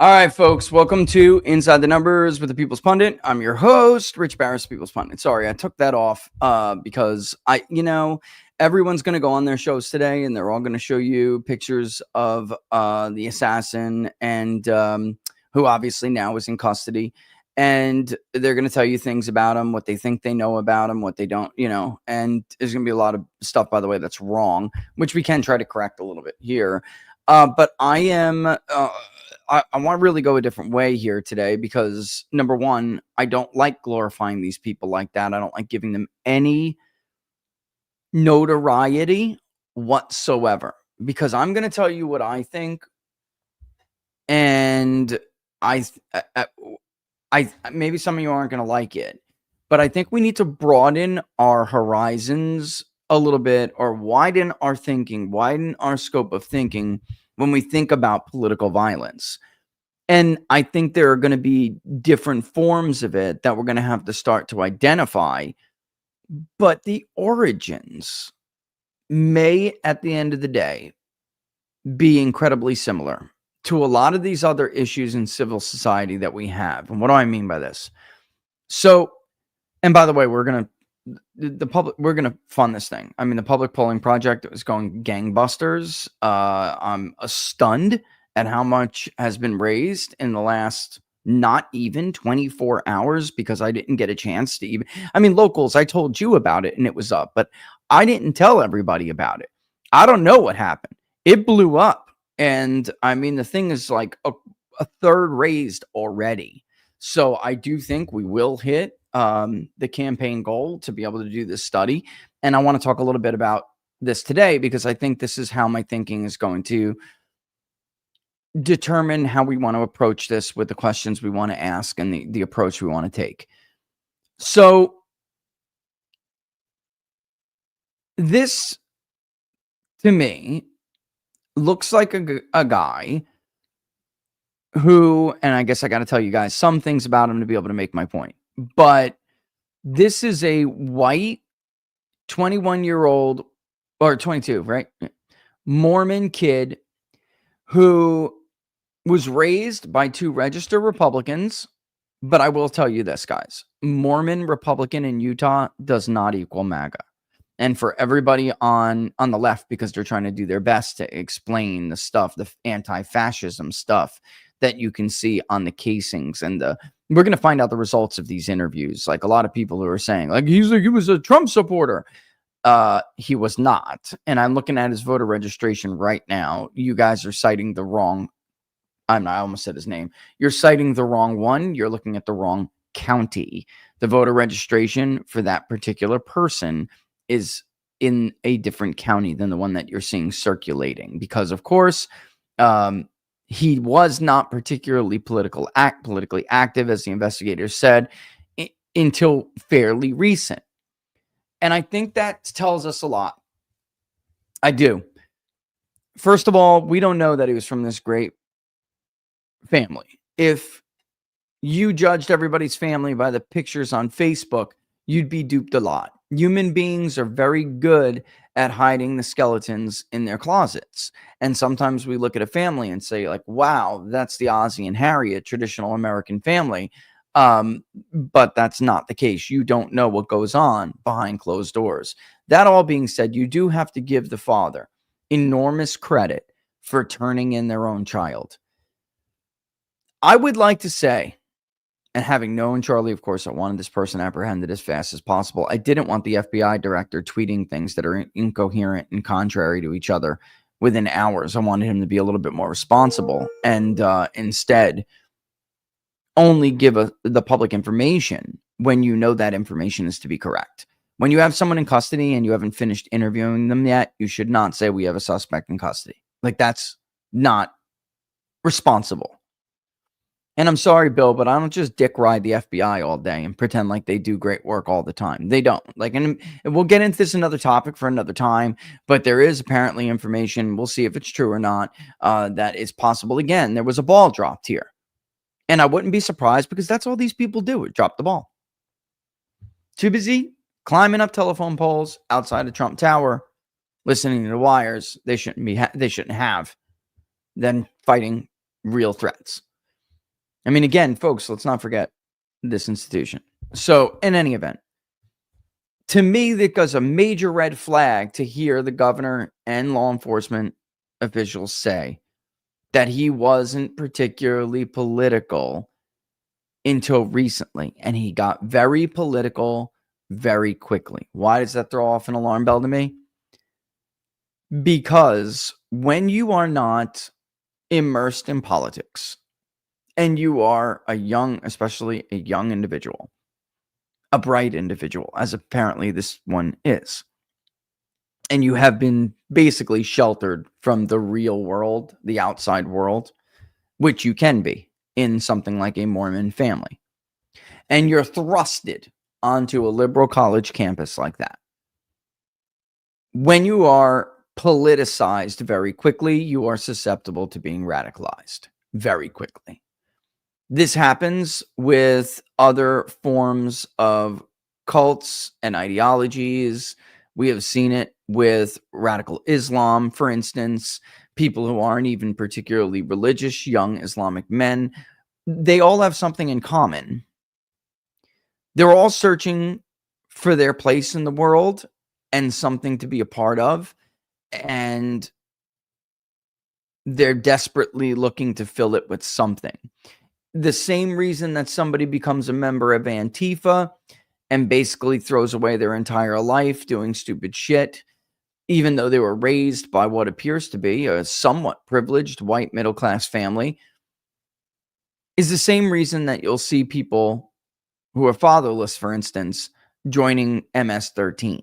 All right, folks, welcome to Inside the Numbers with the People's Pundit. I'm your host, Rich Barris, People's Pundit. Sorry, I took that off because everyone's going to go on their shows today and they're all going to show you pictures of the assassin and who obviously now is in custody. And they're going to tell you things about him, what they think they know about him, what they don't, and there's going to be a lot of stuff, by the way, that's wrong, which we can try to correct a little bit here. But I am... I want to really go a different way here today because, number one, I don't like glorifying these people like that. I don't like giving them any notoriety whatsoever because I'm going to tell you what I think. And I maybe some of you aren't going to like it, but I think we need to broaden our horizons a little bit or widen our thinking, widen our scope of thinking when we think about political violence. And I think there are going to be different forms of it that we're going to have to start to identify. But the origins may, at the end of the day, be incredibly similar to a lot of these other issues in civil society that we have. And what do I mean by this? So, and by the way, we're going to fund this thing. I mean, the public polling project is going gangbusters. I'm stunned at how much has been raised in the last not even 24 hours because I didn't get a chance to even, locals, I told you about it and it was up, but I didn't tell everybody about it. I don't know what happened. It blew up. And the thing is like a third raised already. So I do think we will hit the campaign goal to be able to do this study. And I want to talk a little bit about this today because I think this is how my thinking is going to determine how we want to approach this with the questions we want to ask and the approach we want to take. So this, to me, looks like a guy who, and I guess I got to tell you guys some things about him to be able to make my point, but this is a white 21-year-old or 22, right? Mormon kid who was raised by two registered Republicans. But I will tell you this, guys. Mormon Republican in Utah does not equal MAGA. And for everybody on the left, because they're trying to do their best to explain the stuff, the anti-fascism stuff that you can see on the casings and we're going to find out the results of these interviews. Like a lot of people who are saying, like, he was a Trump supporter. He was not. And I'm looking at his voter registration right now. You guys are citing the wrong. I almost said his name. You're citing the wrong one. You're looking at the wrong county. The voter registration for that particular person is in a different county than the one that you're seeing circulating. Because, of course, he was not particularly politically active, as the investigators said, until fairly recent. And I think that tells us a lot. I do. First of all, we don't know that he was from this great family. If you judged everybody's family by the pictures on Facebook, you'd be duped a lot. Human beings are very good at hiding the skeletons in their closets. And sometimes we look at a family and say, like, wow, that's the Ozzie and Harriet traditional American family. But that's not the case. You don't know what goes on behind closed doors. That all being said, you do have to give the father enormous credit for turning in their own child. I would like to say, and having known Charlie, of course, I wanted this person apprehended as fast as possible. I didn't want the FBI director tweeting things that are incoherent and contrary to each other within hours. I wanted him to be a little bit more responsible and instead only give the public information when you know that information is to be correct. When you have someone in custody and you haven't finished interviewing them yet, you should not say we have a suspect in custody. Like, that's not responsible. And I'm sorry, Bill, but I don't just dick ride the FBI all day and pretend like they do great work all the time. They don't. Like, and we'll get into this another topic for another time, but there is apparently information, we'll see if it's true or not, that is possible. Again, there was a ball dropped here. And I wouldn't be surprised because that's all these people do, is drop the ball. Too busy climbing up telephone poles outside of Trump Tower, listening to the wires they shouldn't have, then fighting real threats. I mean, again, folks, let's not forget this institution. So, in any event, to me, that goes a major red flag to hear the governor and law enforcement officials say that he wasn't particularly political until recently, and he got very political very quickly. Why does that throw off an alarm bell to me? Because when you are not immersed in politics and you are especially a young individual, a bright individual, as apparently this one is, and you have been basically sheltered from the real world, the outside world, which you can be in something like a Mormon family, and you're thrusted onto a liberal college campus like that. When you are politicized very quickly, you are susceptible to being radicalized very quickly. This happens with other forms of cults and ideologies. We have seen it with radical Islam, for instance, people who aren't even particularly religious, young Islamic men. They all have something in common. They're all searching for their place in the world and something to be a part of, and they're desperately looking to fill it with something. The same reason that somebody becomes a member of Antifa and basically throws away their entire life doing stupid shit, even though they were raised by what appears to be a somewhat privileged white middle-class family, is the same reason that you'll see people who are fatherless, for instance, joining MS-13.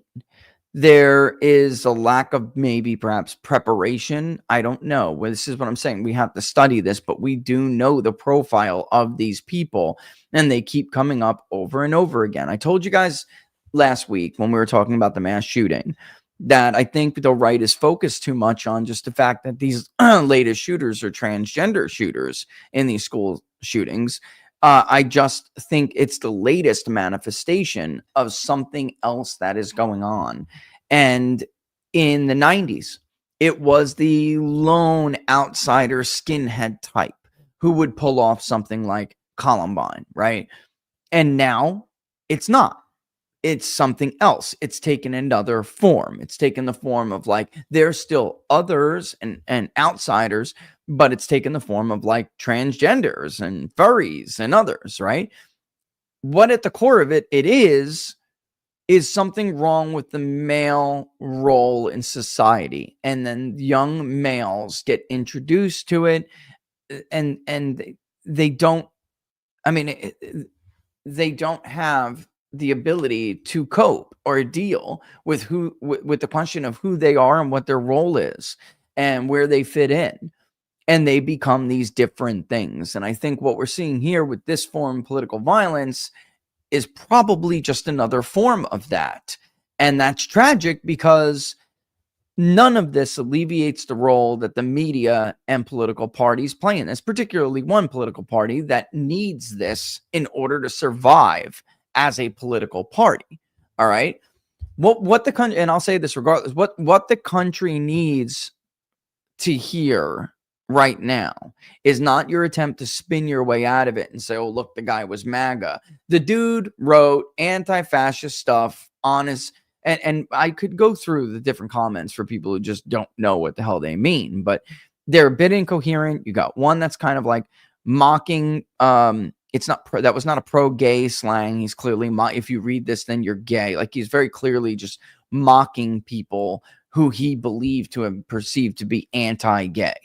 There is a lack of maybe perhaps preparation. I don't know. Well, this is what I'm saying. We have to study this, but we do know the profile of these people, and they keep coming up over and over again. I told you guys last week when we were talking about the mass shooting that I think the right is focused too much on just the fact that these latest shooters are transgender shooters in these school shootings. I just think it's the latest manifestation of something else that is going on. And in the 90s, it was the lone outsider skinhead type who would pull off something like Columbine, right? And now it's not. It's something else. It's taken another form. It's taken the form of like, there's still others and outsiders, but it's taken the form of like transgenders and furries and others, right? What at the core of it is something wrong with the male role in society. And then young males get introduced to it, and they don't, I mean, they don't have the ability to cope or deal with with the question of who they are and what their role is and where they fit in, and they become these different things. And I think what we're seeing here with this form of political violence is probably just another form of that, and that's tragic because none of this alleviates the role that the media and political parties play in this, particularly one political party that needs this in order to survive as a political party. All right. What the country, and I'll say this regardless, what the country needs to hear right now is not your attempt to spin your way out of it and say, oh, look, the guy was MAGA. The dude wrote anti-fascist stuff on his, and I could go through the different comments for people who just don't know what the hell they mean, but they're a bit incoherent. You got one that's kind of like mocking, it's not that was not a pro-gay slang. He's clearly if you read this, then you're gay. Like he's very clearly just mocking people who he believed to have perceived to be anti-gay,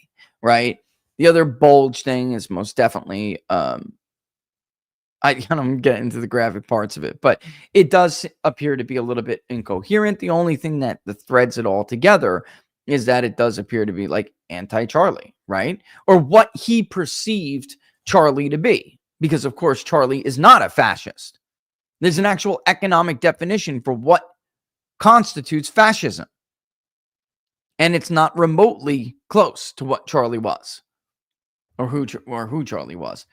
right? The other bulge thing is most definitely I don't get into the graphic parts of it, but it does appear to be a little bit incoherent. The only thing that threads it all together is that it does appear to be like anti-Charlie, right? Or what he perceived Charlie to be. Because, of course, Charlie is not a fascist. There's an actual economic definition for what constitutes fascism. And it's not remotely close to what Charlie was or who Charlie was.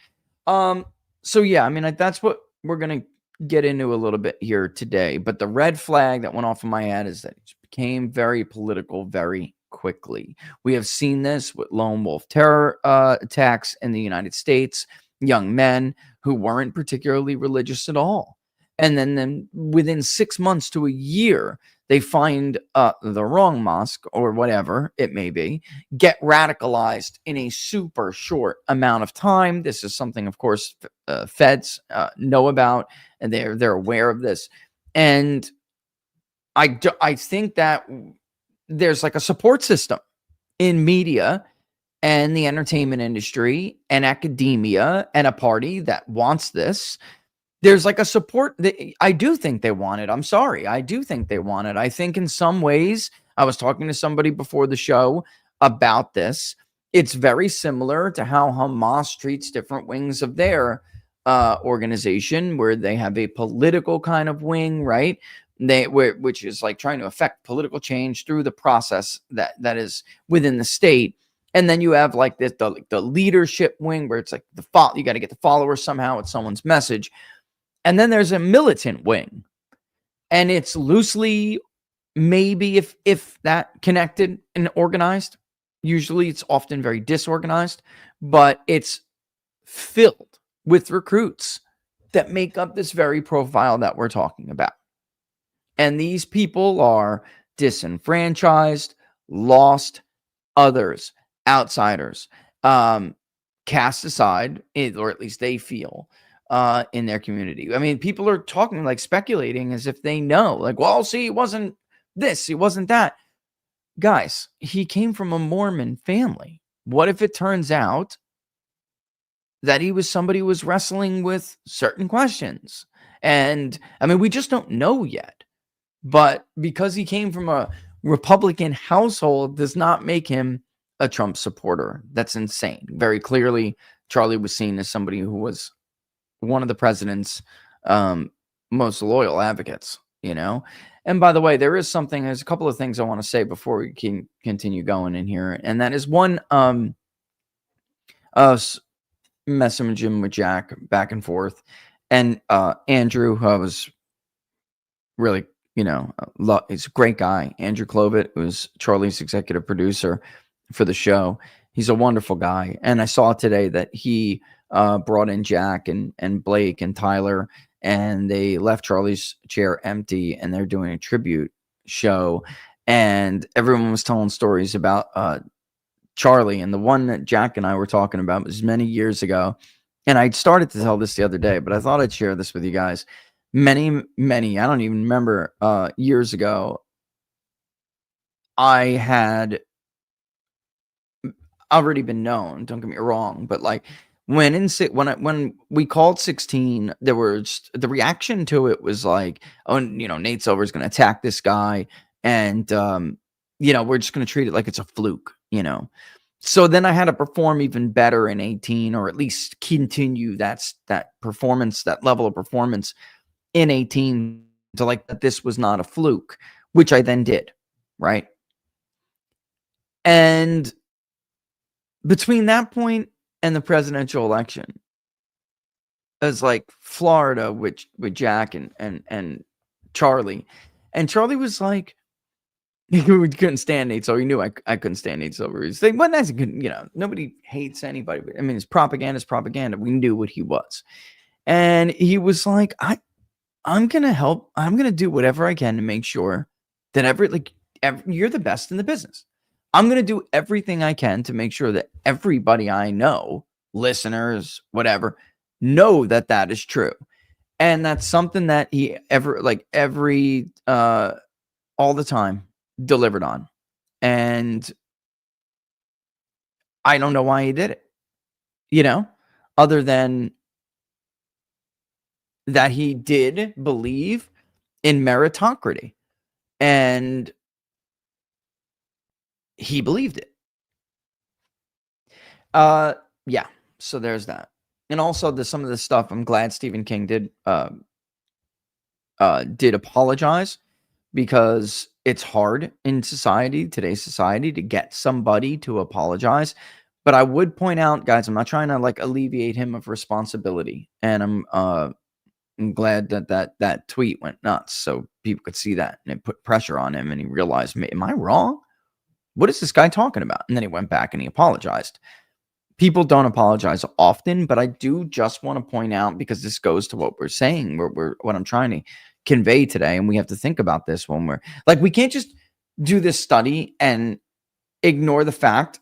So, yeah, I mean, that's what we're going to get into a little bit here today. But the red flag that went off in my head is that it became very political very quickly. We have seen this with lone wolf terror attacks in the United States. young men who weren't particularly religious at all. And then within 6 months to a year, they find the wrong mosque or whatever it may be, get radicalized in a super short amount of time. This is something, of course, feds know about, and they're aware of this. And I think that there's like a support system in media and the entertainment industry and academia and a party that wants this. There's like a support. I do think they want it. I'm sorry. I do think they want it. I think in some ways, I was talking to somebody before the show about this. It's very similar to how Hamas treats different wings of their organization, where they have a political kind of wing, right? Which is like trying to affect political change through the process that is within the state. And then you have like this, the leadership wing, where it's like you got to get the followers somehow. It's someone's message. And then there's a militant wing, and it's loosely, maybe if that, connected and organized. Usually it's often very disorganized, but it's filled with recruits that make up this very profile that we're talking about. And these people are disenfranchised, lost, others, outsiders, cast aside, or at least they feel, in their community. I mean, people are talking, like speculating as if they know, like, well, see, it wasn't this, it wasn't that. Guys, he came from a Mormon family. What if it turns out that he was somebody who was wrestling with certain questions? And I mean, we just don't know yet. But because he came from a Republican household does not make him a Trump supporter. That's insane. Very clearly, Charlie was seen as somebody who was one of the president's most loyal advocates, you know? And by the way, there's a couple of things I want to say before we can continue going in here. And that is one, messaging with Jack back and forth. And Andrew, who I was really, he's a great guy. Andrew Clovett, who's Charlie's executive producer for the show. He's a wonderful guy. And I saw today that he brought in Jack and Blake and Tyler, and they left Charlie's chair empty, and they're doing a tribute show. And everyone was telling stories about Charlie. And the one that Jack and I were talking about was many years ago. And I started to tell this the other day, but I thought I'd share this with you guys. Many, I don't even remember, years ago, I had already been known, don't get me wrong, but like when we called 16, there was the reaction to it was like, oh, Nate Silver's going to attack this guy, and we're just going to treat it like it's a fluke, So then I had to perform even better in 18, or at least continue that performance, that level of performance in 18, to like that this was not a fluke, which I then did, right? And between that point and the presidential election, as like Florida, with Jack and Charlie, and Charlie was like, he couldn't stand Nate Silver. He knew I couldn't stand Nate Silver. He's like, well, that's good. Nobody hates anybody. I mean, his propaganda is propaganda. We knew what he was. And he was like, I'm going to help. I'm going to do whatever I can to make sure that you're the best in the business. I'm going to do everything I can to make sure that everybody I know, listeners, whatever, know that is true. And that's something that he all the time delivered on. And I don't know why he did it, other than that he did believe in meritocracy, and he believed it. Yeah. So there's that. And also some of the stuff, I'm glad Stephen King did apologize, because it's hard in today's society, to get somebody to apologize. But I would point out, guys, I'm not trying to like alleviate him of responsibility. And I'm glad that tweet went nuts, so people could see that, and it put pressure on him, and he realized, am I wrong? What is this guy talking about? And then he went back and he apologized. People don't apologize often, but I do just want to point out, because this goes to what we're saying, what I'm trying to convey today, and we have to think about this when we're like, we can't just do this study and ignore the fact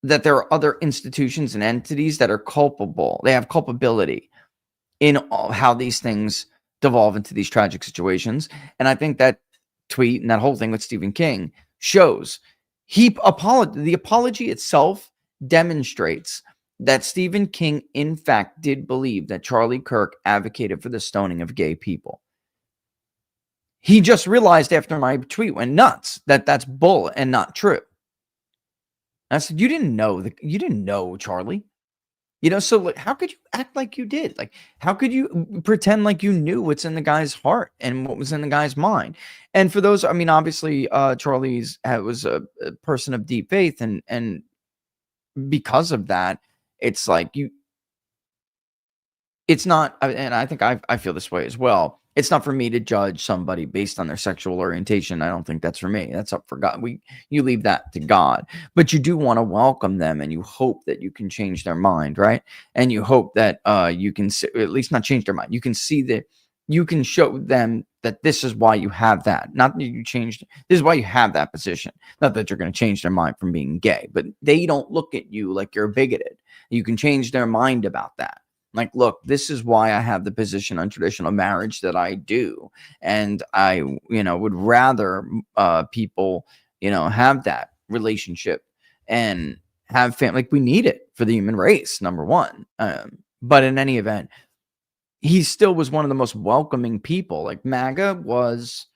that there are other institutions and entities that are culpable. They have culpability in how these things devolve into these tragic situations. And I think that tweet and that whole thing with Stephen King shows the apology itself demonstrates that Stephen King, in fact, did believe that Charlie Kirk advocated for the stoning of gay people. He just realized after my tweet went nuts that that's bull and not true. I said, you didn't know, Charlie. So like, how could you act like you did? Like, how could you pretend like you knew what's in the guy's heart and what was in the guy's mind? And for those, I mean, obviously, Charlie's was a person of deep faith, and because of that, it's like it's not, and I think I feel this way as well. It's not for me to judge somebody based on their sexual orientation. I don't think that's for me. That's up for God. You leave that to God. But you do want to welcome them, and you hope that you can change their mind, right? And you hope that you can at least not change their mind. You can see that you can show them that this is why you have that. Not that you changed. This is why you have that position. Not that you're going to change their mind from being gay, but they don't look at you like you're bigoted. You can change their mind about that. Like, look, this is why I have the position on traditional marriage that I do. And I, would rather people, have that relationship and have family. Like, we need it for the human race, number one. But in any event, he still was one of the most welcoming people. Like, MAGA was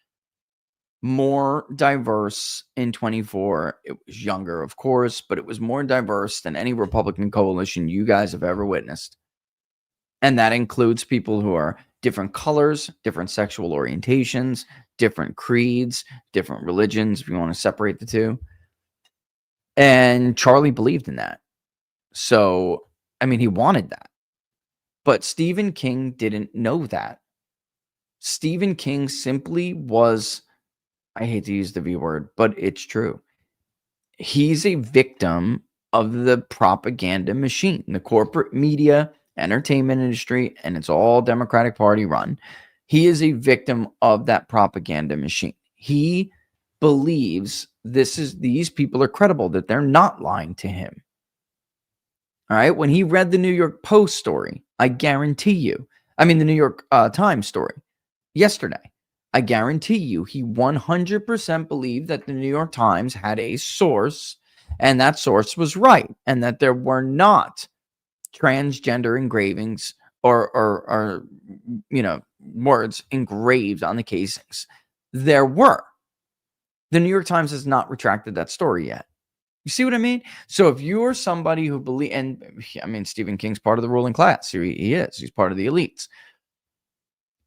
more diverse in 24. It was younger, of course, but it was more diverse than any Republican coalition you guys have ever witnessed. And that includes people who are different colors, different sexual orientations, different creeds, different religions, if you want to separate the two. And Charlie believed in that. So, I mean, he wanted that. But Stephen King didn't know that. Stephen King simply was, I hate to use the V word, but it's true. He's a victim of the propaganda machine, the corporate media, entertainment industry, and it's all Democratic Party run. He is a victim of that propaganda machine. He believes these people are credible, that they're not lying to him. All right. When he read the New York Post story, I guarantee you, the New York Times story yesterday, I guarantee you he 100% believed that the New York Times had a source, and that source was right, and that there were not transgender engravings or words engraved on the casings. There were. The New York Times has not retracted that story yet. You see what I mean? So if you're somebody who believes, and Stephen King's part of the ruling class, he is. He's part of the elites.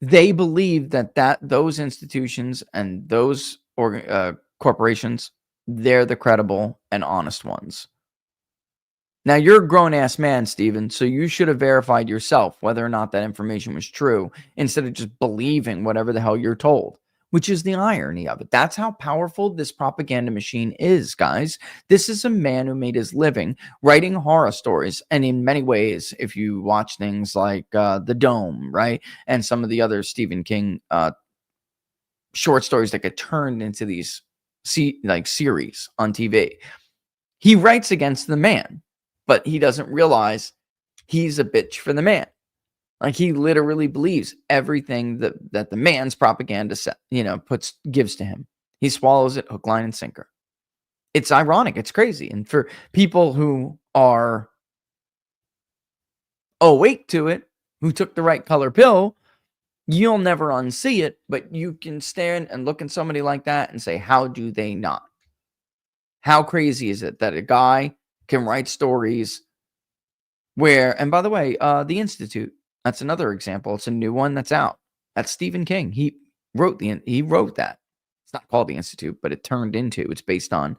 They believe that those institutions and those corporations, they're the credible and honest ones. Now, you're a grown-ass man, Stephen, so you should have verified yourself whether or not that information was true instead of just believing whatever the hell you're told, which is the irony of it. That's how powerful this propaganda machine is, guys. This is a man who made his living writing horror stories. And in many ways, if you watch things like The Dome, right, and some of the other Stephen King short stories that get turned into these series on TV, he writes against the man. But he doesn't realize he's a bitch for the man. Like, he literally believes everything that the man's propaganda gives to him. He swallows it hook, line, and sinker. It's ironic. It's crazy. And for people who are awake to it, who took the right color pill, you'll never unsee it. But you can stand and look at somebody like that and say, how do they not? How crazy is it that a guy can write stories where, and by the way, The Institute, that's another example. It's a new one that's out. That's Stephen King. He wrote that. It's not called The Institute, but it's based on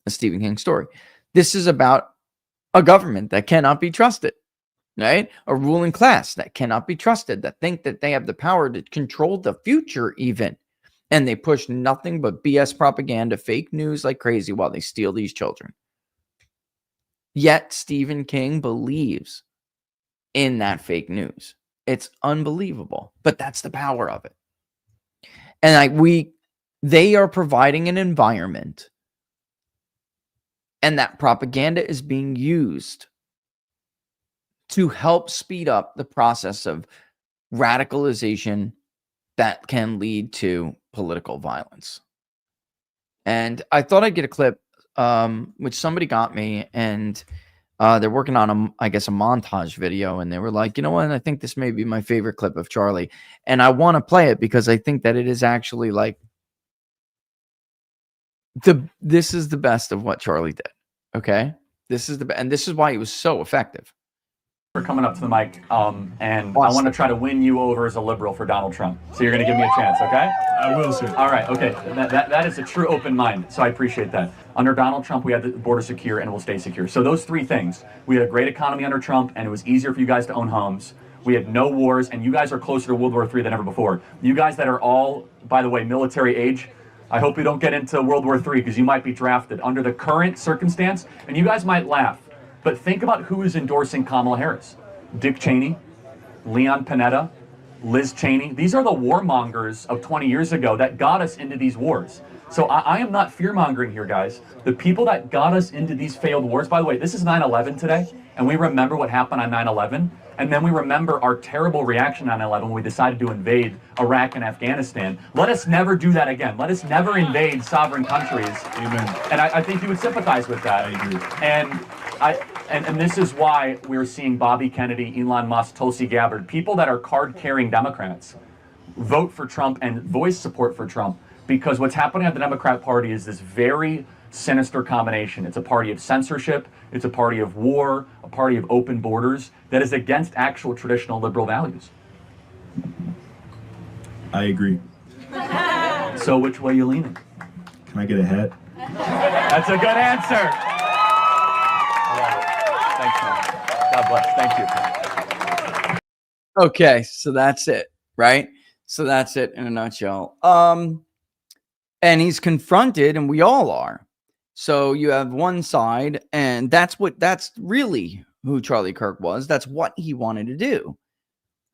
a Stephen King story. This is about a government that cannot be trusted, right? A ruling class that cannot be trusted, that think that they have the power to control the future even. And they push nothing but BS propaganda, fake news like crazy while they steal these children. Yet Stephen King believes in that fake news. It's unbelievable, but that's the power of it. And they are providing an environment, and that propaganda is being used to help speed up the process of radicalization that can lead to political violence. And I thought I'd get a clip, which somebody got me, and they're working on I guess a montage video, and they were like, you know what? I think this may be my favorite clip of Charlie, and I want to play it because I think that it is actually like this is the best of what Charlie did. Okay, this is and this is why he was so effective. For coming up to the mic, and I want to try to win you over as a liberal for Donald Trump. So you're going to give me a chance, okay? I will, sir. All right, okay. That is a true open mind, so I appreciate that. Under Donald Trump, we had the border secure and it will stay secure. So those three things. We had a great economy under Trump, and it was easier for you guys to own homes. We had no wars, and you guys are closer to World War III than ever before. You guys that are all, by the way, military age, I hope you don't get into World War III because you might be drafted under the current circumstance, and you guys might laugh. But think about who is endorsing Kamala Harris. Dick Cheney, Leon Panetta, Liz Cheney. These are the warmongers of 20 years ago that got us into these wars. So I am not fear-mongering here, guys. The people that got us into these failed wars, by the way, this is 9/11 today, and we remember what happened on 9/11, and then we remember our terrible reaction on 9/11 when we decided to invade Iraq and Afghanistan. Let us never do that again. Let us never invade sovereign countries. Amen. And I think you would sympathize with that. I agree. And this is why we're seeing Bobby Kennedy, Elon Musk, Tulsi Gabbard, people that are card-carrying Democrats, vote for Trump and voice support for Trump, because what's happening at the Democrat Party is this very sinister combination. It's a party of censorship, it's a party of war, a party of open borders that is against actual traditional liberal values. I agree. So which way are you leaning? Can I get a hat? That's a good answer. Thanks, man. God bless. Thank you. Okay, so that's it, right? So that's it in a nutshell. And he's confronted, and we all are. So you have one side, and that's really who Charlie Kirk was. That's what he wanted to do.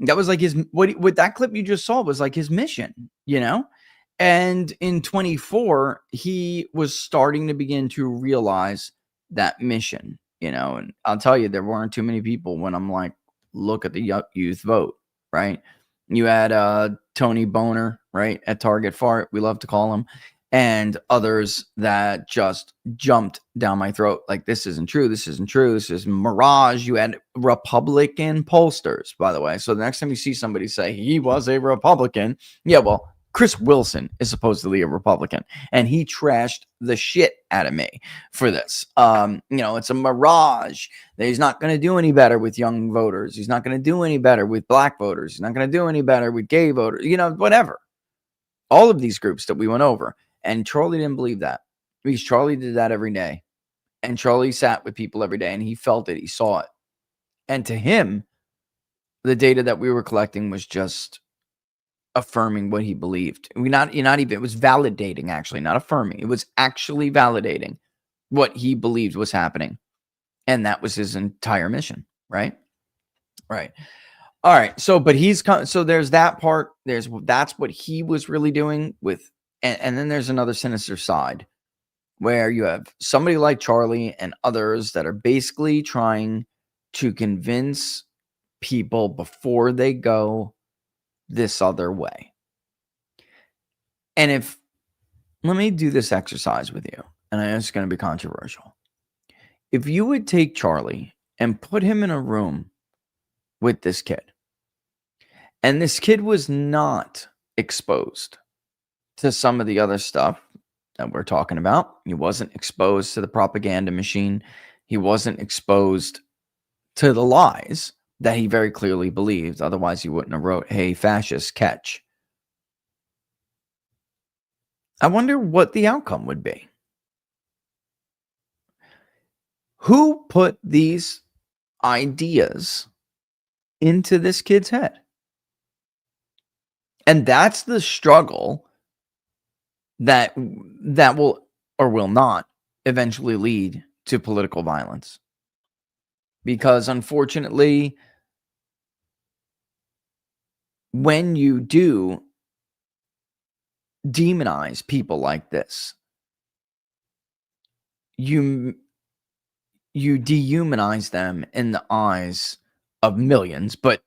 That was like what that clip you just saw was like his mission, you know? And in 24, he was starting to begin to realize that mission, you know? And I'll tell you, there weren't too many people when I'm like, look at the youth vote, right? You had Tony Boner, right, at Target Fart, we love to call him, and others that just jumped down my throat like, this isn't true, this isn't true, this is mirage. You had Republican pollsters, by the way. So the next time you see somebody say he was a Republican, yeah, well, Chris Wilson is supposedly a Republican, and he trashed the shit out of me for this. You know, it's a mirage. He's not going to do any better with young voters. He's not going to do any better with black voters. He's not going to do any better with gay voters, you know, whatever. All of these groups that we went over. And Charlie didn't believe that, because Charlie did that every day. And Charlie sat with people every day, and he felt it. He saw it. And to him, the data that we were collecting was just affirming what he believed. It was validating, actually, not affirming. It was actually validating what he believed was happening. And that was his entire mission, right? Right. All right. So, but so there's that part. That's what he was really doing with, and then there's another sinister side where you have somebody like Charlie and others that are basically trying to convince people before they go this other way. And let me do this exercise with you, and I know it's going to be controversial. If you would take Charlie and put him in a room with this kid, and this kid was not exposed to some of the other stuff that we're talking about, he wasn't exposed to the propaganda machine, he wasn't exposed to the lies that he very clearly believed. Otherwise, he wouldn't have wrote, "Hey, fascists, catch." I wonder what the outcome would be. Who put these ideas into this kid's head? And that's the struggle that will or will not eventually lead to political violence. because unfortunately, when you do demonize people like this, you dehumanize them in the eyes of millions. But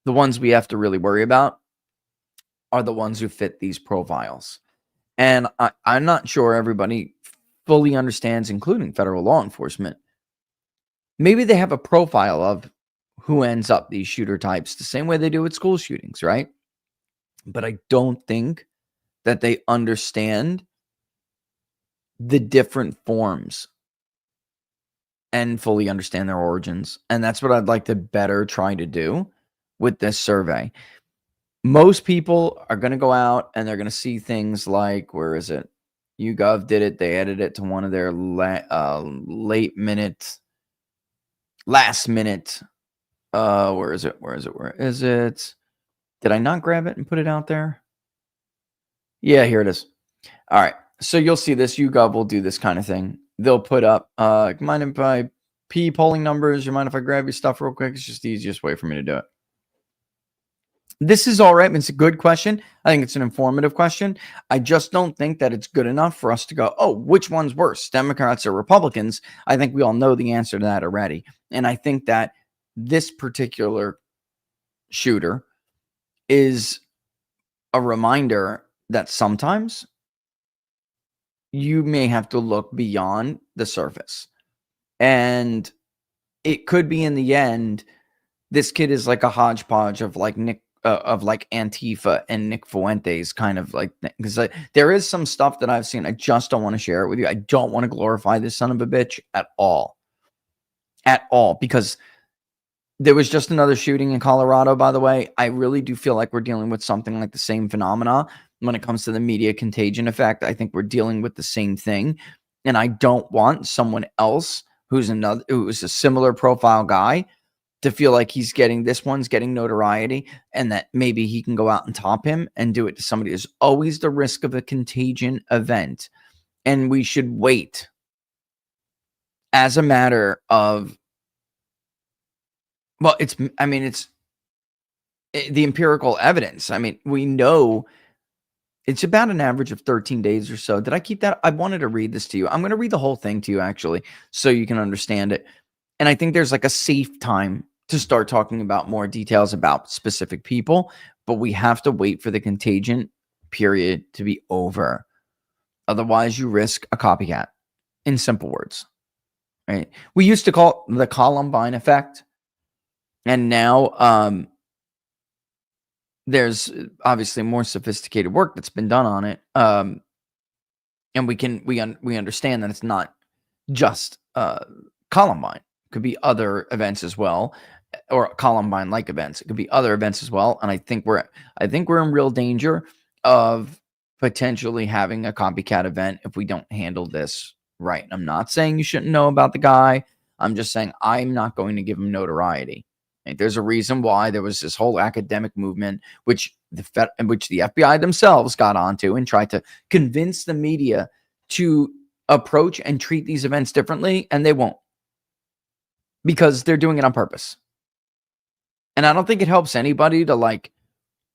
the ones we have to really worry about are the ones who fit these profiles. And I'm not sure everybody fully understands, including federal law enforcement. Maybe they have a profile of who ends up these shooter types the same way they do with school shootings, right? But I don't think that they understand the different forms and fully understand their origins. And that's what I'd like to better try to do with this survey. Most people are going to go out and they're going to see things like, where is it? YouGov did it. They added it to one of their last minute. Where is it? Did I not grab it and put it out there? Yeah, here it is. All right. So you'll see this. YouGov will do this kind of thing. They'll put up, mind if I P polling numbers? You mind if I grab your stuff real quick? It's just the easiest way for me to do it. This is all right. It's a good question. I think it's an informative question. I just don't think that it's good enough for us to go, oh, which one's worse, Democrats or Republicans? I think we all know the answer to that already. And I think that this particular shooter is a reminder that sometimes you may have to look beyond the surface. And it could be in the end, this kid is like a hodgepodge of like Antifa and Nick Fuentes kind of like, because there is some stuff that I've seen. I just don't want to share it with you. I don't want to glorify this son of a bitch at all, because there was just another shooting in Colorado, by the way. I really do feel like we're dealing with something like the same phenomena when it comes to the media contagion effect. I think we're dealing with the same thing. And I don't want someone else who's a similar profile guy to feel like this one's getting notoriety and that maybe he can go out and top him and do it to somebody. There's always the risk of a contagion event. And we should wait as a matter of, well, it's the empirical evidence. I mean, we know it's about an average of 13 days or so. Did I keep that? I wanted to read this to you. I'm going to read the whole thing to you, actually, so you can understand it. And I think there's like a safe time to start talking about more details about specific people, but we have to wait for the contagion period to be over. Otherwise, you risk a copycat, in simple words, right? We used to call it the Columbine effect. And now there's obviously more sophisticated work that's been done on it. And we understand that it's not just Columbine. It could be other events as well, or Columbine-like events. It could be other events as well. And I think we're in real danger of potentially having a copycat event if we don't handle this right. I'm not saying you shouldn't know about the guy. I'm just saying I'm not going to give him notoriety. Right? There's a reason why there was this whole academic movement, which the FBI themselves got onto and tried to convince the media to approach and treat these events differently, and they won't, because they're doing it on purpose. And I don't think it helps anybody to like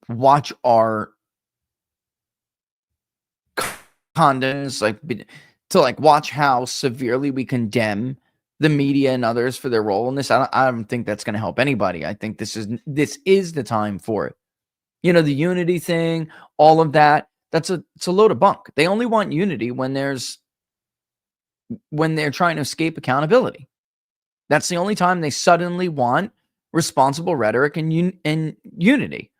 watch our condoms, like watch how severely we condemn the media and others for their role in this. I don't think that's going to help anybody. I think this is the time for it. You know, the unity thing, all of that, it's a load of bunk. They only want unity when they're trying to escape accountability. That's the only time they suddenly want responsible rhetoric and unity.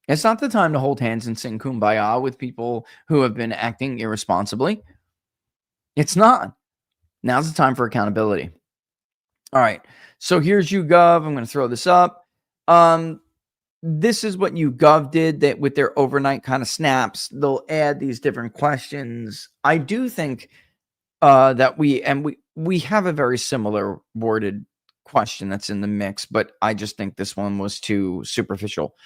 It's not the time to hold hands and sing Kumbaya with people who have been acting irresponsibly. It's not. Now's the time for accountability. All right. So here's YouGov. I'm going to throw this up. This is what YouGov did that with their overnight kind of snaps. They'll add these different questions. I do think that we have a very similar worded question that's in the mix, but I just think this one was too superficial.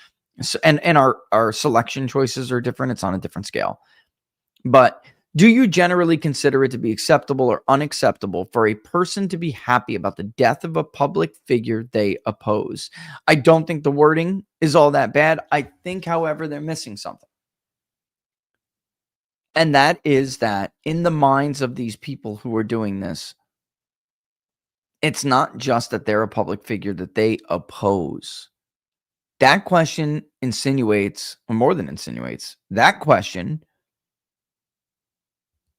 So, and our selection choices are different. It's on a different scale. But Do you generally consider it to be acceptable or unacceptable for a person to be happy about the death of a public figure they oppose? I don't think the wording is all that bad. I think, however, they're missing something. And that is that in the minds of these people who are doing this, it's not just that they're a public figure that they oppose. That question insinuates, or more than insinuates, that question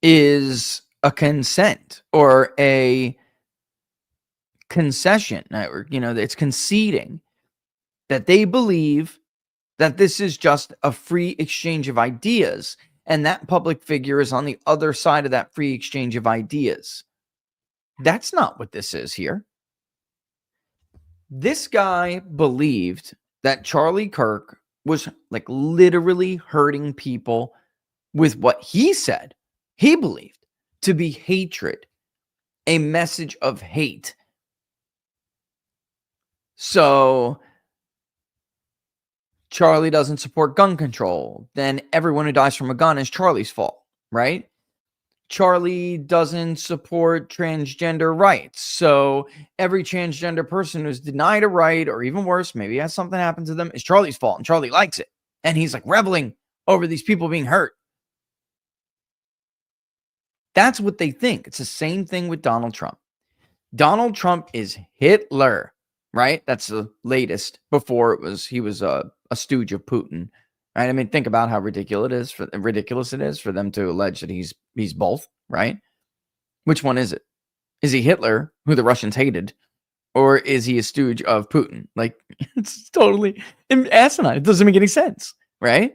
is a consent or a concession, or, it's conceding that they believe that this is just a free exchange of ideas, and that public figure is on the other side of that free exchange of ideas. That's not what this is here. This guy believed that Charlie Kirk was like literally hurting people with what he said he believed to be hatred, a message of hate. So Charlie doesn't support gun control. Then everyone who dies from a gun is Charlie's fault, right? Charlie doesn't support transgender rights. So every transgender person who's denied a right, or even worse, maybe has something happen to them, is Charlie's fault. And Charlie likes it. And he's like reveling over these people being hurt. That's what they think. It's the same thing with Donald Trump. Donald Trump is Hitler, right? That's the latest. Before he was a stooge of Putin, right? I mean, think about how ridiculous it is for them to allege that he's both, right? Which one is it? Is he Hitler, who the Russians hated, or is he a stooge of Putin? Like, it's totally asinine. It doesn't make any sense, right?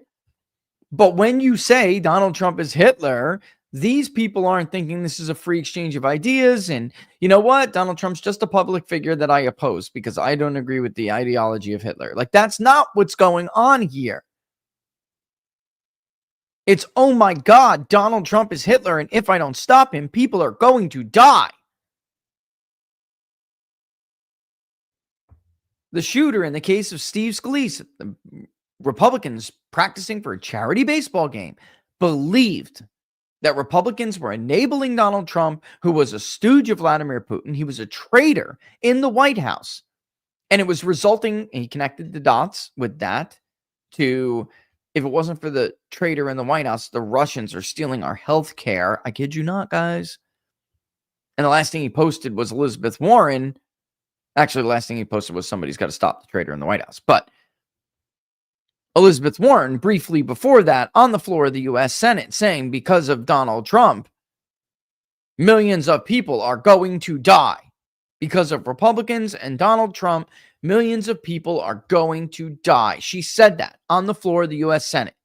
But when you say Donald Trump is Hitler, these people aren't thinking this is a free exchange of ideas. And you know what? Donald Trump's just a public figure that I oppose because I don't agree with the ideology of Hitler. Like, that's not what's going on here. It's, oh my God, Donald Trump is Hitler, and if I don't stop him, people are going to die. The shooter in the case of Steve Scalise, the Republicans practicing for a charity baseball game, believed that Republicans were enabling Donald Trump, who was a stooge of Vladimir Putin. He was a traitor in the White House. And it was resulting, he connected the dots with that to, if it wasn't for the traitor in the White House, the Russians are stealing our health care. I kid you not, guys. And the last thing he posted was Elizabeth Warren. Actually, the last thing he posted was somebody's got to stop the traitor in the White House. But Elizabeth Warren, briefly before that, on the floor of the U.S. Senate, saying because of Donald Trump, millions of people are going to die. Because of Republicans and Donald Trump, millions of people are going to die. She said that on the floor of the U.S. Senate.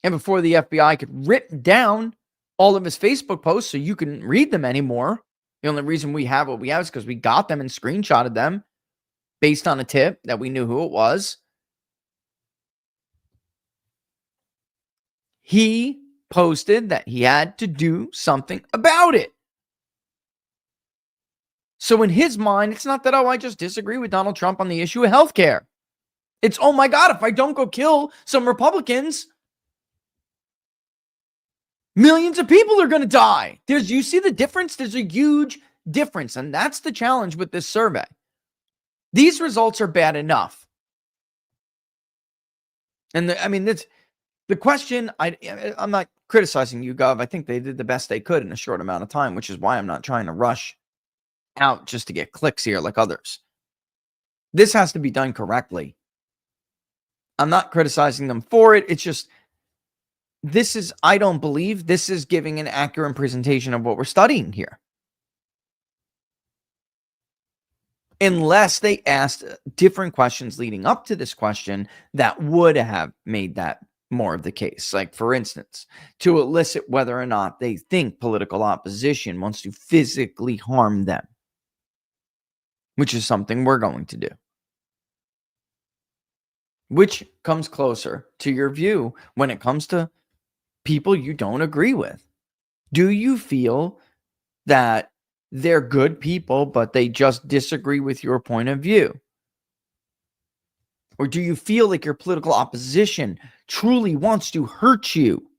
And before the FBI could rip down all of his Facebook posts so you couldn't read them anymore, the only reason we have what we have is because we got them and screenshotted them based on a tip that we knew who it was. He posted that he had to do something about it. So in his mind, it's not that, oh, I just disagree with Donald Trump on the issue of healthcare. It's, oh my God, if I don't go kill some Republicans, millions of people are going to die. You see the difference? There's a huge difference. And that's the challenge with this survey. These results are bad enough. And that's the question. I'm not criticizing you, Gov. I think they did the best they could in a short amount of time, which is why I'm not trying to rush out just to get clicks here like others. This has to be done correctly. I'm not criticizing them for it. It's just, I don't believe this is giving an accurate presentation of what we're studying here. Unless they asked different questions leading up to this question that would have made that more of the case. Like, for instance, to elicit whether or not they think political opposition wants to physically harm them, which is something we're going to do. Which comes closer to your view when it comes to people you don't agree with. Do you feel that they're good people, but they just disagree with your point of view? Or do you feel like your political opposition truly wants to hurt you?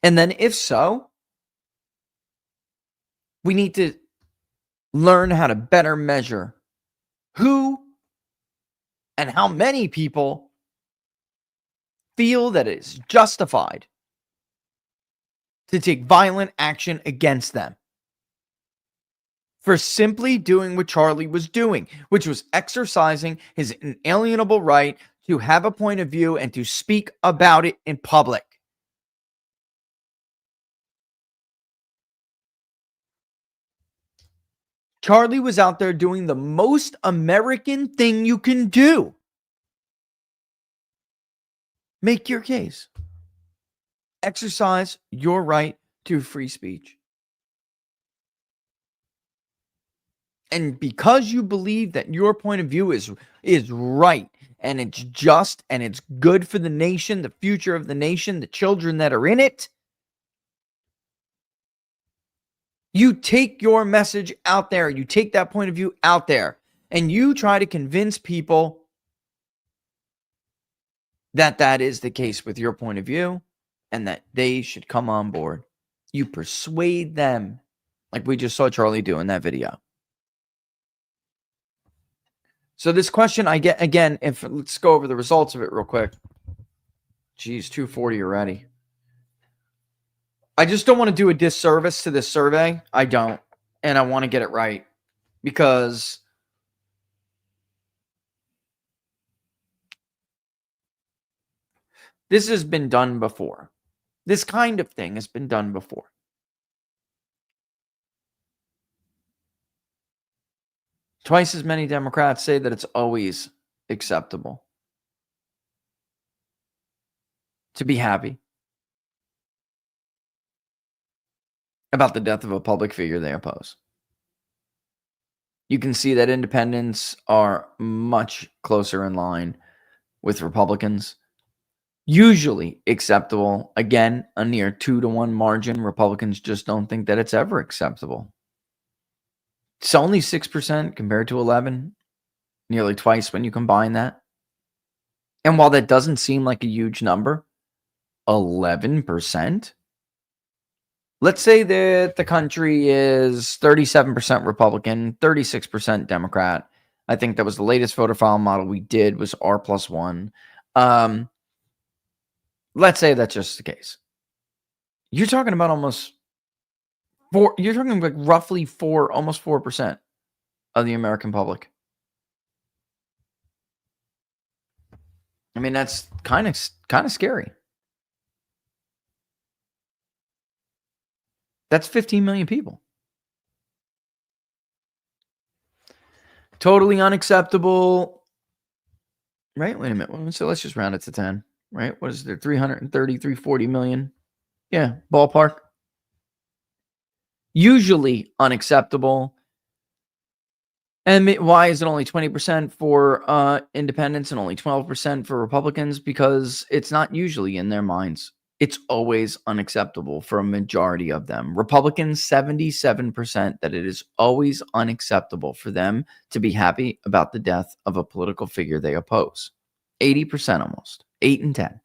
And then if so, we need to learn how to better measure who and how many people feel that it is justified to take violent action against them for simply doing what Charlie was doing, which was exercising his inalienable right to have a point of view and to speak about it in public. Charlie was out there doing the most American thing you can do. Make your case. Exercise your right to free speech. And because you believe that your point of view is right and it's just and it's good for the nation, the future of the nation, the children that are in it, you take your message out there, you take that point of view out there, and you try to convince people that that is the case with your point of view and that they should come on board. You persuade them, like we just saw Charlie do in that video. So this question I get, again, let's go over the results of it real quick. Geez, 240 already. I just don't want to do a disservice to this survey. I don't. And I want to get it right because this has been done before. This kind of thing has been done before. Twice as many Democrats say that it's always acceptable to be happy about the death of a public figure they oppose. You can see that independents are much closer in line with Republicans. Usually acceptable. Again, a near 2-to-1 margin. Republicans just don't think that it's ever acceptable. It's only 6% compared to 11, nearly twice when you combine that. And while that doesn't seem like a huge number, 11%? Let's say that the country is 37% Republican, 36% Democrat. I think that was the latest voter file model we did was R+1. Let's say that's just the case. You're talking about almost you're talking like roughly almost 4% of the American public. I mean, that's kind of scary. That's 15 million people. Totally unacceptable. Right? Wait a minute. So let's just round it to 10. Right? What is there? 330, 340 million. Yeah, ballpark. Usually unacceptable. And why is it only 20% for independents and only 12% for Republicans? Because it's not usually in their minds. It's always unacceptable for a majority of them. Republicans, 77% that it is always unacceptable for them to be happy about the death of a political figure they oppose. 80% almost. 8 in 10.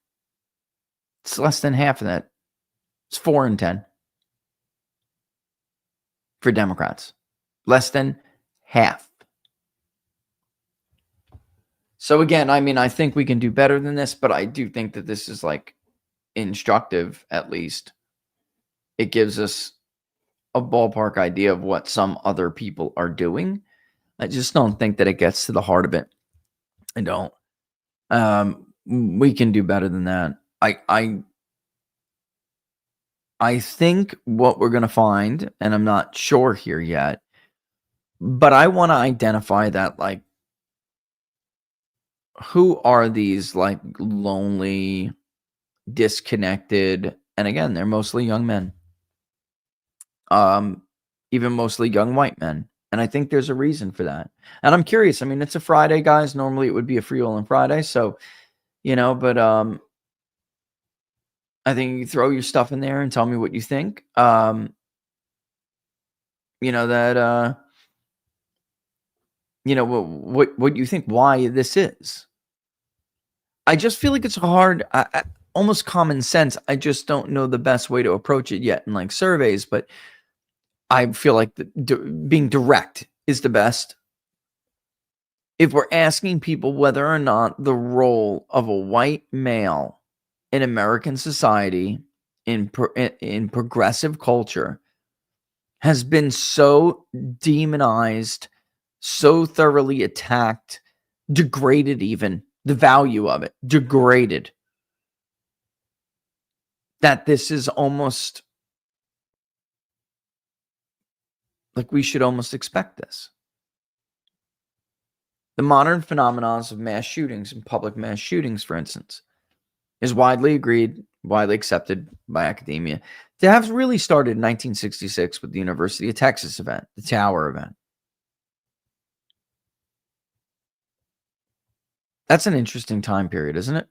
It's less than half of that. It's 4 in 10 for Democrats. Less than half. So again, I mean, I think we can do better than this, but I do think that this is like instructive, at least. It gives us a ballpark idea of what some other people are doing. I just don't think that it gets to the heart of it. I don't. We can do better than that. I think what we're going to find, and I'm not sure here yet, but I want to identify that, like, who are these, like, lonely, disconnected, and again, they're mostly young men. Even mostly young white men. And I think there's a reason for that. And I'm curious. I mean, it's a Friday, guys. Normally it would be a freewheeling Friday. So, but I think you throw your stuff in there and tell me what you think. what you think why this is. I just feel like it's hard, almost common sense. I just don't know the best way to approach it yet in like surveys, but I feel like being direct is the best. If we're asking people whether or not the role of a white male in American society, in progressive culture, has been so demonized, so thoroughly attacked, degraded, even the value of it, degraded, that this is almost like we should almost expect this. The modern phenomenon of mass shootings and public mass shootings, for instance, is widely agreed, widely accepted by academia to have really started in 1966 with the University of Texas event, the Tower event. That's an interesting time period, isn't it?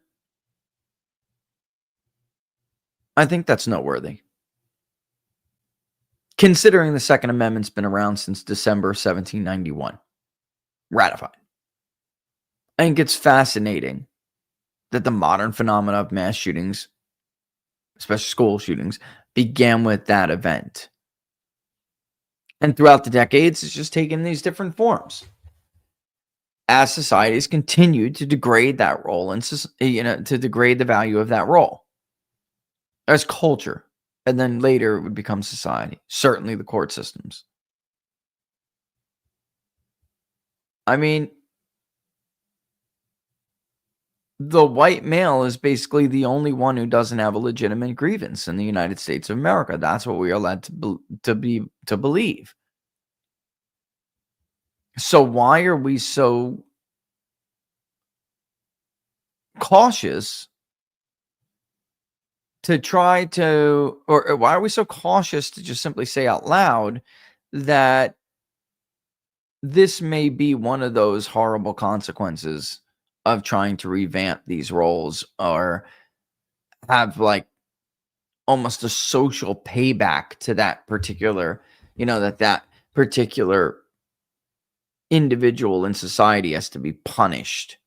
I think that's noteworthy. Considering the Second Amendment's been around since December 1791, ratified. I think it's fascinating that the modern phenomena of mass shootings, especially school shootings, began with that event. And throughout the decades, it's just taken these different forms. As societies continued to degrade that role and, to degrade the value of that role. As culture. And then later it would become society. Certainly the court systems. I mean, the white male is basically the only one who doesn't have a legitimate grievance in the United States of America. That's what we are led to believe. So why are we so cautious to try to, or why are we so cautious to just simply say out loud that this may be one of those horrible consequences of trying to revamp these roles or have like almost a social payback to that particular, that particular individual in society has to be punished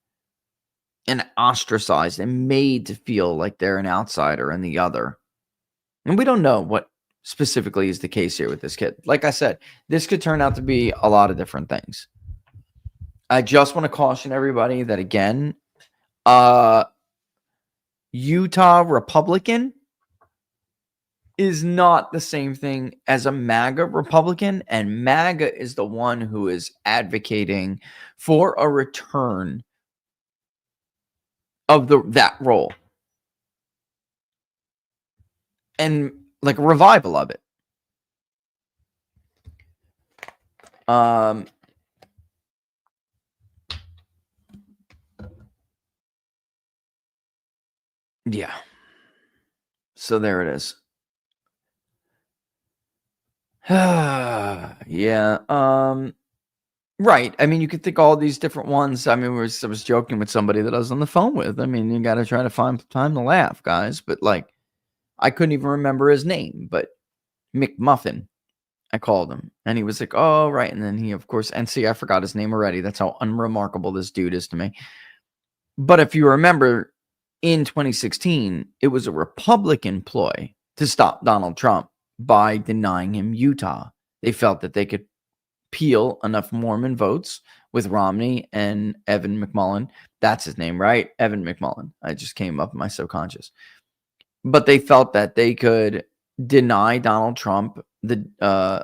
and ostracized and made to feel like they're an outsider and the other. And we don't know what specifically is the case here with this kid. Like I said, this could turn out to be a lot of different things. I just want to caution everybody that, again, Utah Republican is not the same thing as a MAGA Republican, and MAGA is the one who is advocating for a return of that role and like a revival of it. Yeah. So there it is. Yeah. Right. I mean, you could think all these different ones. I mean, I was joking with somebody that I was on the phone with. I mean, you got to try to find time to laugh, guys. But like, I couldn't even remember his name, but McMuffin, I called him and he was like, oh, right. And then he, of course, and see, I forgot his name already. That's how unremarkable this dude is to me. But if you remember in 2016, it was a Republican ploy to stop Donald Trump by denying him Utah. They felt that they could peel enough Mormon votes with Romney and Evan McMullin. That's his name, right? Evan McMullin. I just came up in my subconscious. But they felt that they could deny Donald Trump the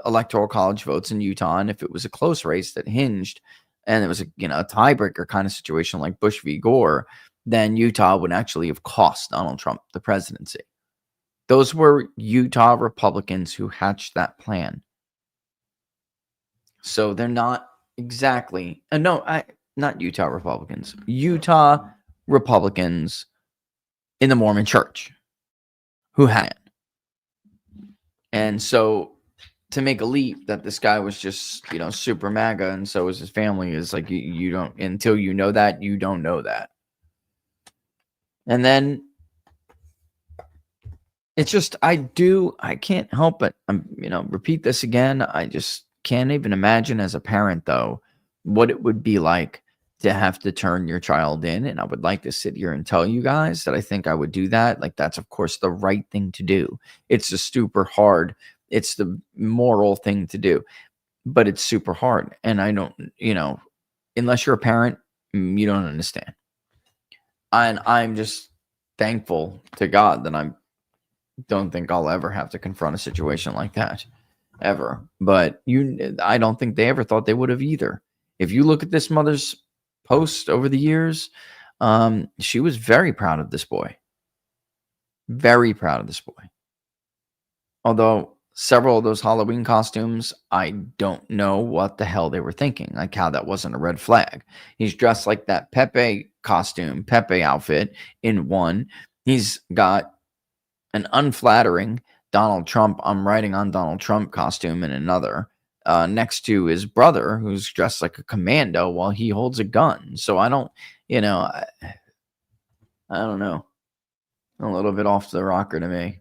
electoral college votes in Utah. And if it was a close race that hinged and it was a tiebreaker kind of situation like Bush v. Gore, then Utah would actually have cost Donald Trump the presidency. Those were Utah Republicans who hatched that plan. So they're not exactly, not Utah Republicans, Utah Republicans in the Mormon church who had it. And so to make a leap that this guy was just, super MAGA and so was his family is like, you don't, until you know that, you don't know that. And then it's just, I can't help but, repeat this again. I just can't even imagine as a parent, though, what it would be like to have to turn your child in. And I would like to sit here and tell you guys that I think I would do that. Like, that's of course the right thing to do. It's a super hard, it's the moral thing to do, but it's super hard. And I don't, unless you're a parent, you don't understand. And I'm just thankful to God that I don't think I'll ever have to confront a situation like that ever. But I don't think they ever thought they would have either. If you look at this mother's post over the years, she was very proud of this boy. Very proud of this boy. Although several of those Halloween costumes, I don't know what the hell they were thinking. Like how that wasn't a red flag. He's dressed like that Pepe costume, Pepe outfit in one. He's got an unflattering Donald Trump, I'm writing on Donald Trump costume in another, next to his brother, who's dressed like a commando while he holds a gun. So I don't, I don't know. A little bit off the rocker to me.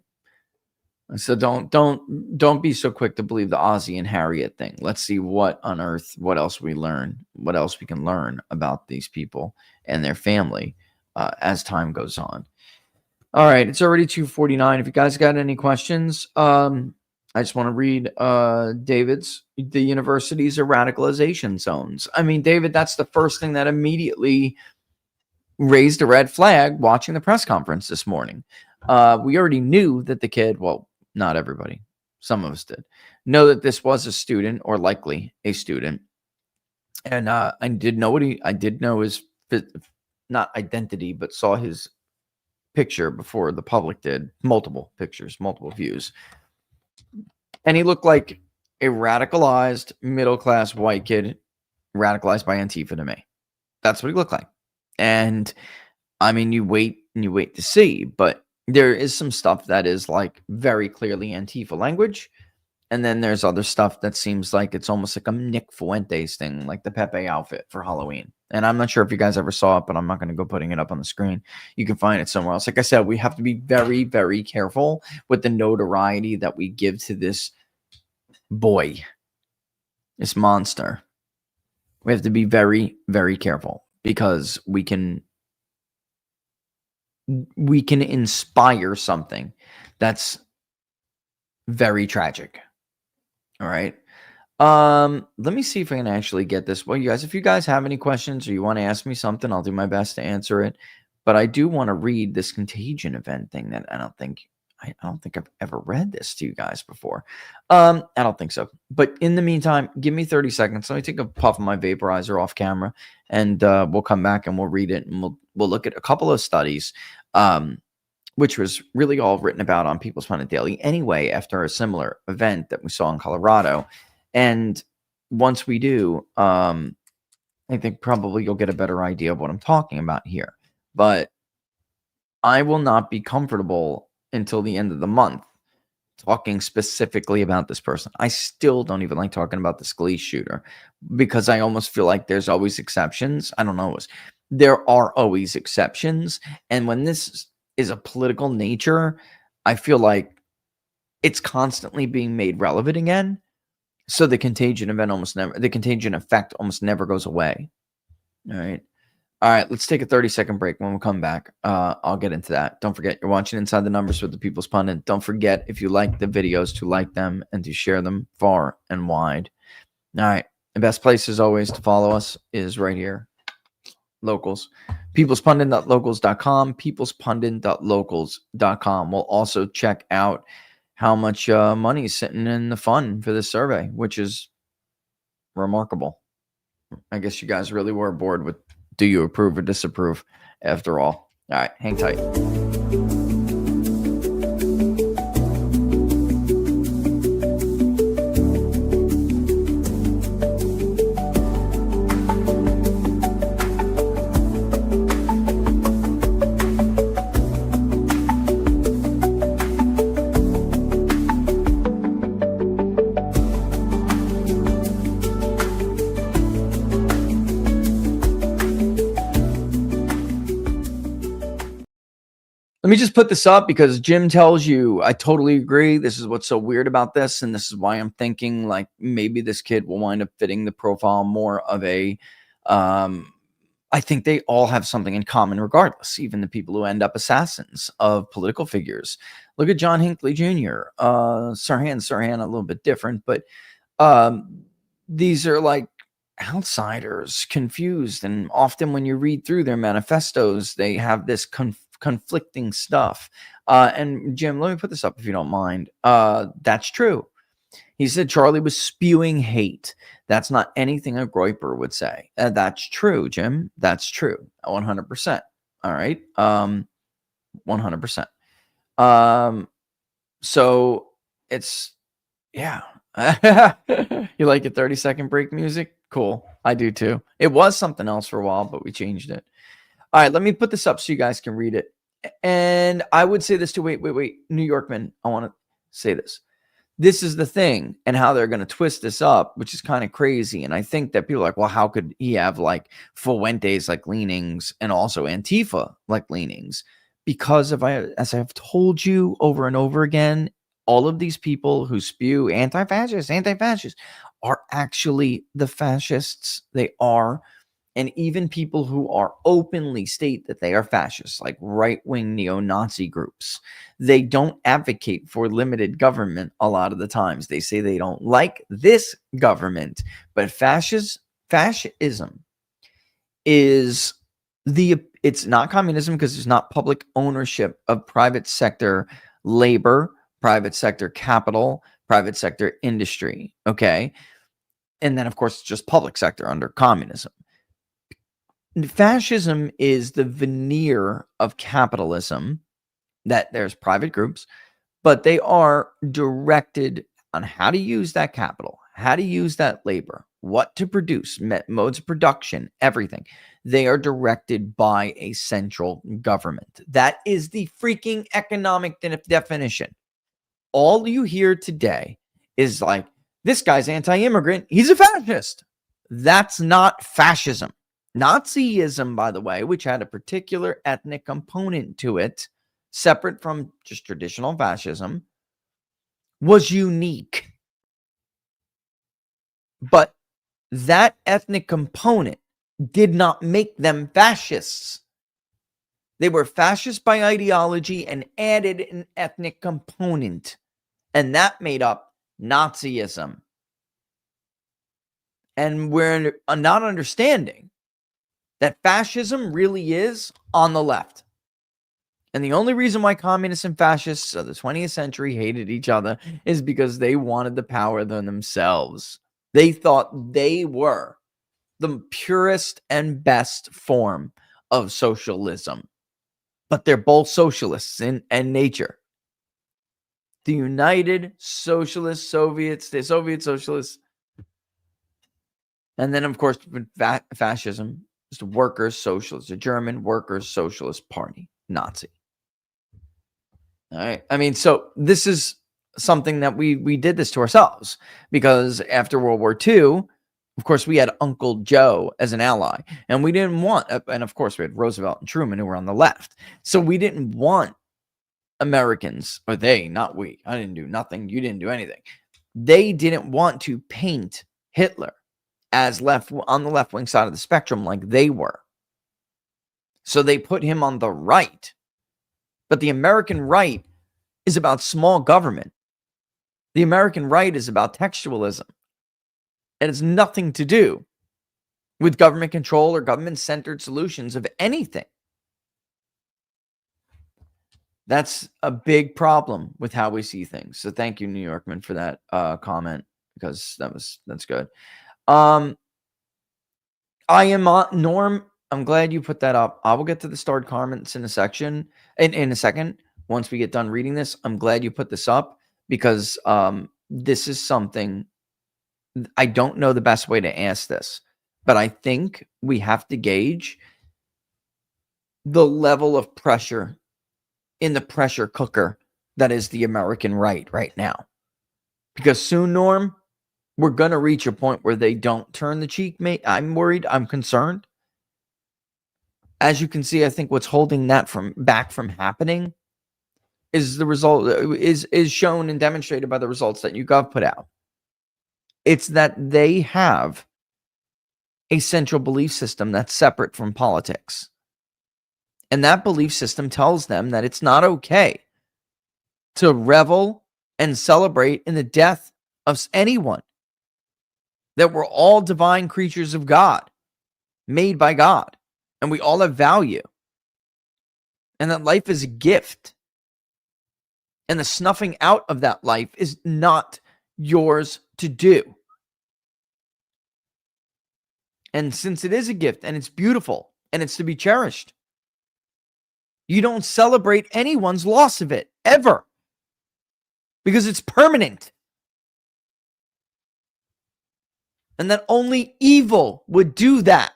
So don't be so quick to believe the Ozzy and Harriet thing. Let's see what on earth, what else we can learn about these people and their family as time goes on. All right, it's already 2:49. If you guys got any questions, I just want to read David's. The universities are radicalization zones. I mean, David, that's the first thing that immediately raised a red flag watching the press conference this morning. We already knew that the kid, well, not everybody, some of us did, know that this was a student or likely a student. And I did know his, not identity, but saw his picture before the public did. Multiple pictures, multiple views. And he looked like a radicalized middle-class white kid, radicalized by Antifa to me. That's what he looked like. And I mean, you wait to see, but there is some stuff that is like very clearly Antifa language. And then there's other stuff that seems like it's almost like a Nick Fuentes thing, like the Pepe outfit for Halloween. And I'm not sure if you guys ever saw it, but I'm not going to go putting it up on the screen. You can find it somewhere else. Like I said, we have to be very, very careful with the notoriety that we give to this boy, this monster. We have to be very, very careful because we can inspire something that's very tragic. All right. Let me see if I can actually get this. Well, you guys, if you guys have any questions or you want to ask me something, I'll do my best to answer it. But I do want to read this contagion event thing that I don't think I've ever read this to you guys before. I don't think so. But in the meantime, give me 30 seconds. Let me take a puff of my vaporizer off camera, and we'll come back and we'll read it, and we'll look at a couple of studies, which was really all written about on People's Pundit Daily anyway, after a similar event that we saw in Colorado. And once we do, I think probably you'll get a better idea of what I'm talking about here. But I will not be comfortable until the end of the month talking specifically about this person. I still don't even like talking about the Scalise shooter because I almost feel like there's always exceptions. I don't know. There are always exceptions. And when this is a political nature, I feel like it's constantly being made relevant again. So the contagion effect almost never goes away. All right. All right, let's take a 30-second break. When we come back, I'll get into that. Don't forget, you're watching Inside the Numbers with the People's Pundit. Don't forget, if you like the videos, to like them and to share them far and wide. All right, the best place, as always, to follow us is right here. Locals. peoplespundit.locals.com. peoplespundit.locals.com. We'll also check out how much money is sitting in the fund for this survey, which is remarkable. I guess you guys really were bored with do you approve or disapprove after all. All right, hang tight. Let me just put this up because Jim tells you I totally agree. This is what's so weird about this. And this is why I'm thinking like maybe this kid will wind up fitting the profile more of a, I think they all have something in common regardless, even the people who end up assassins of political figures. Look at John Hinckley Jr., Sirhan, a little bit different, but these are like outsiders, confused. And often when you read through their manifestos, they have this conflicting stuff. And Jim, let me put this up if you don't mind. That's true. He said Charlie was spewing hate. That's not anything a Groyper would say. That's true, Jim. That's true. 100%. All right. 100%. So it's, yeah. You like a 30-second break music? Cool. I do too. It was something else for a while, but we changed it. All right, let me put this up so you guys can read it. And I would say this to wait. New Yorkman, I want to say this. This is the thing and how they're going to twist this up, which is kind of crazy. And I think that people are like, well, how could he have like Fuentes like leanings and also Antifa like leanings? Because as I've told you over and over again, all of these people who spew anti-fascists are actually the fascists. They are. And even people who are openly state that they are fascists, like right-wing neo-Nazi groups, they don't advocate for limited government a lot of the times. They say they don't like this government, but fascism is it's not communism because it's not public ownership of private sector labor, private sector capital, private sector industry, okay? And then, of course, it's just public sector under communism. Fascism is the veneer of capitalism, that there's private groups, but they are directed on how to use that capital, how to use that labor, what to produce, modes of production, everything. They are directed by a central government. That is the freaking economic definition. All you hear today is like, this guy's anti-immigrant, he's a fascist. That's not fascism. Nazism, by the way, which had a particular ethnic component to it, separate from just traditional fascism, was unique. But that ethnic component did not make them fascists. They were fascist by ideology and added an ethnic component. And that made up Nazism. And we're not understanding that fascism really is on the left. And the only reason why communists and fascists of the 20th century hated each other is because they wanted the power than themselves. They thought they were the purest and best form of socialism. But they're both socialists in nature. The United Socialist Soviets, the Soviet Socialists. And then, of course, fascism. It's the Workers' Socialist, the German Workers' Socialist Party, Nazi. All right. I mean, so this is something that we did this to ourselves because after World War II, of course, we had Uncle Joe as an ally, and we didn't want, and of course, we had Roosevelt and Truman who were on the left. So we didn't want Americans, or they, not we. I didn't do nothing. You didn't do anything. They didn't want to paint Hitler as on the left-wing side of the spectrum like they were. So they put him on the right. But the American right is about small government. The American right is about textualism. And it's nothing to do with government control or government-centered solutions of anything. That's a big problem with how we see things. So thank you, New Yorkman, for that comment, because that's good. I am Norm. I'm glad you put that up. I will get to the starred comments in a second. Once we get done reading this, I'm glad you put this up because this is something I don't know the best way to ask this, but I think we have to gauge the level of pressure in the pressure cooker that is the American right now. Because soon, Norm, we're going to reach a point where they don't turn the cheek, mate. I'm worried. I'm concerned. As you can see, I think what's holding that back from happening is the result is shown and demonstrated by the results that YouGov put out. It's that they have a central belief system that's separate from politics. And that belief system tells them that it's not okay to revel and celebrate in the death of anyone. That we're all divine creatures of God, made by God, and we all have value. And that life is a gift. And the snuffing out of that life is not yours to do. And since it is a gift and it's beautiful and it's to be cherished, you don't celebrate anyone's loss of it ever, because it's permanent. And that only evil would do that.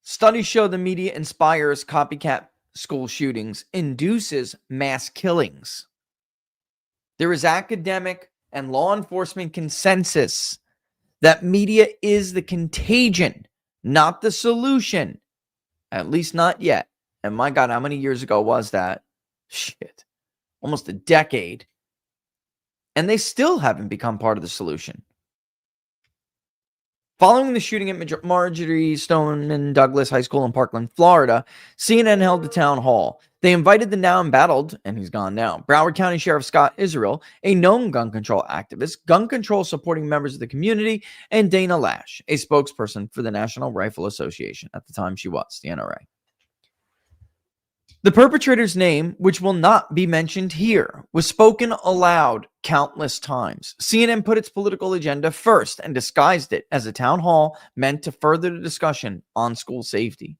Studies show the media inspires copycat school shootings, induces mass killings. There is academic and law enforcement consensus that media is the contagion, not the solution. At least not yet. And my God, how many years ago was that? Shit. Almost a decade. And they still haven't become part of the solution. Following the shooting at Marjorie Stoneman Douglas High School in Parkland, Florida, CNN held a town hall. They invited the now embattled, and he's gone now, Broward County Sheriff Scott Israel, a known gun control activist, gun control supporting members of the community, and Dana Lash, a spokesperson for the National Rifle Association. At the time, she was the NRA. The perpetrator's name, which will not be mentioned here, was spoken aloud countless times. CNN put its political agenda first and disguised it as a town hall meant to further the discussion on school safety.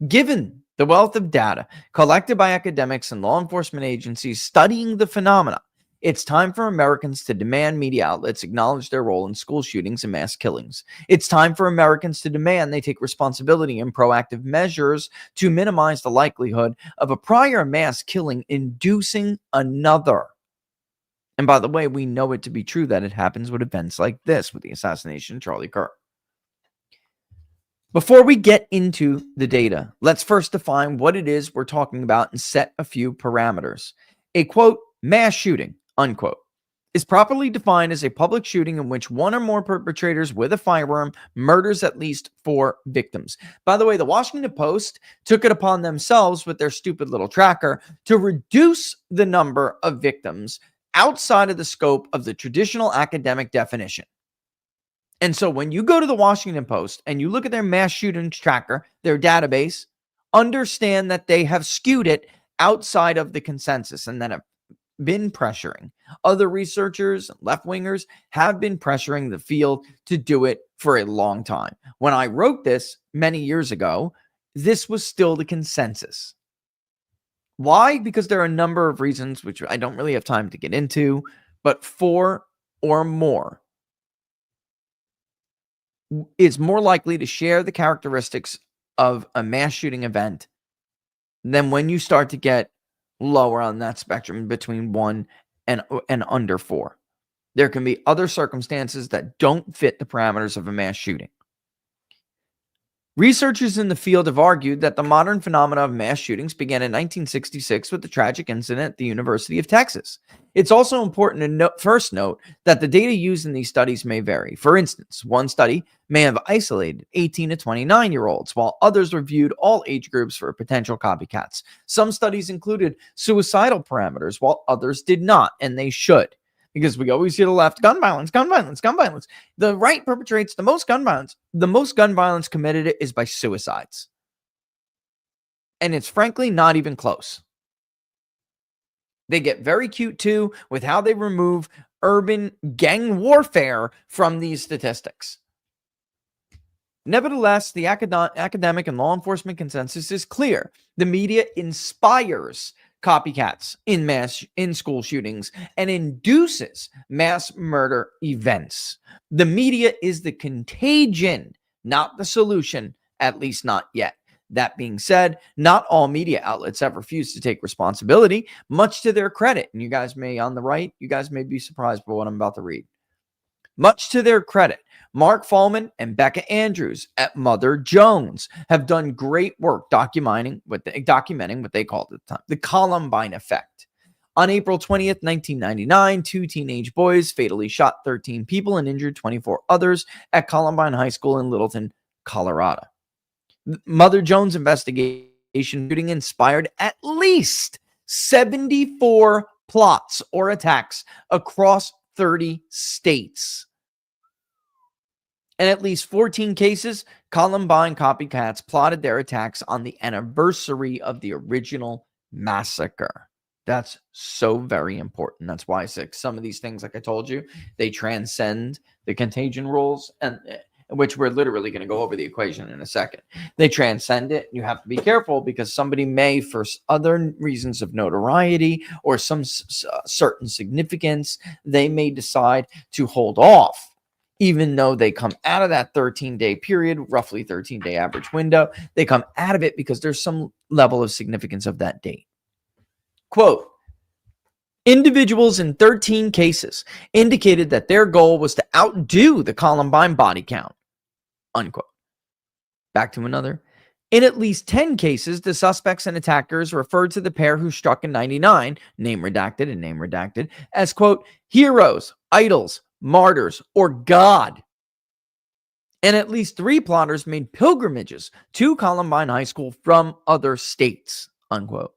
Given the wealth of data collected by academics and law enforcement agencies studying the phenomena, it's time for Americans to demand media outlets acknowledge their role in school shootings and mass killings. It's time for Americans to demand they take responsibility and proactive measures to minimize the likelihood of a prior mass killing inducing another. And by the way, we know it to be true that it happens with events like this, with the assassination of Charlie Kirk. Before we get into the data, let's first define what it is we're talking about and set a few parameters. A quote, mass shooting, unquote, is properly defined as a public shooting in which one or more perpetrators with a firearm murders at least 4 victims. By the way, the Washington Post took it upon themselves with their stupid little tracker to reduce the number of victims outside of the scope of the traditional academic definition. And so when you go to the Washington Post and you look at their mass shootings tracker, their database, understand that they have skewed it outside of the consensus and that have been pressuring. Other researchers, left-wingers, have been pressuring the field to do it for a long time. When I wrote this many years ago, this was still the consensus. Why? Because there are a number of reasons, which I don't really have time to get into, but 4 or more is more likely to share the characteristics of a mass shooting event than when you start to get lower on that spectrum between 1 and under 4. There can be other circumstances that don't fit the parameters of a mass shooting. Researchers in the field have argued that the modern phenomena of mass shootings began in 1966 with the tragic incident at the University of Texas. It's also important to first note that the data used in these studies may vary. For instance, one study may have isolated 18 to 29-year-olds, while others reviewed all age groups for potential copycats. Some studies included suicidal parameters, while others did not, and they should. Because we always hear the left, gun violence, gun violence, gun violence. The right perpetrates the most gun violence. The most gun violence committed is by suicides. And it's frankly not even close. They get very cute too with how they remove urban gang warfare from these statistics. Nevertheless, the academic and law enforcement consensus is clear. The media inspires copycats in school shootings and induces mass murder events. The media is the contagion, not the solution, at least not yet. That being said, not all media outlets have refused to take responsibility, much to their credit. And you guys may, on the right, you guys may be surprised by what I'm about to read. Much to their credit, Mark Fallman and Becca Andrews at Mother Jones have done great work documenting what they called at the time the Columbine effect. On April 20th, 1999, 2 teenage boys fatally shot 13 people and injured 24 others at Columbine High School in Littleton, Colorado. Mother Jones' investigation shooting inspired at least 74 plots or attacks across 30 states. In at least 14 cases, Columbine copycats plotted their attacks on the anniversary of the original massacre. That's so very important. That's why I said some of these things, like I told you, they transcend the contagion rules, and which we're literally going to go over the equation in a second. They transcend it. You have to be careful because somebody may, for other reasons of notoriety or some certain significance, they may decide to hold off. Even though they come out of that 13-day period, roughly 13-day average window, they come out of it because there's some level of significance of that date. Quote, individuals in 13 cases indicated that their goal was to outdo the Columbine body count. Unquote. Back to another. In at least 10 cases, the suspects and attackers referred to the pair who struck in 99, name redacted and name redacted, as, quote, heroes, idols, martyrs, or God. And at least 3 plotters made pilgrimages to Columbine High School from other states, unquote.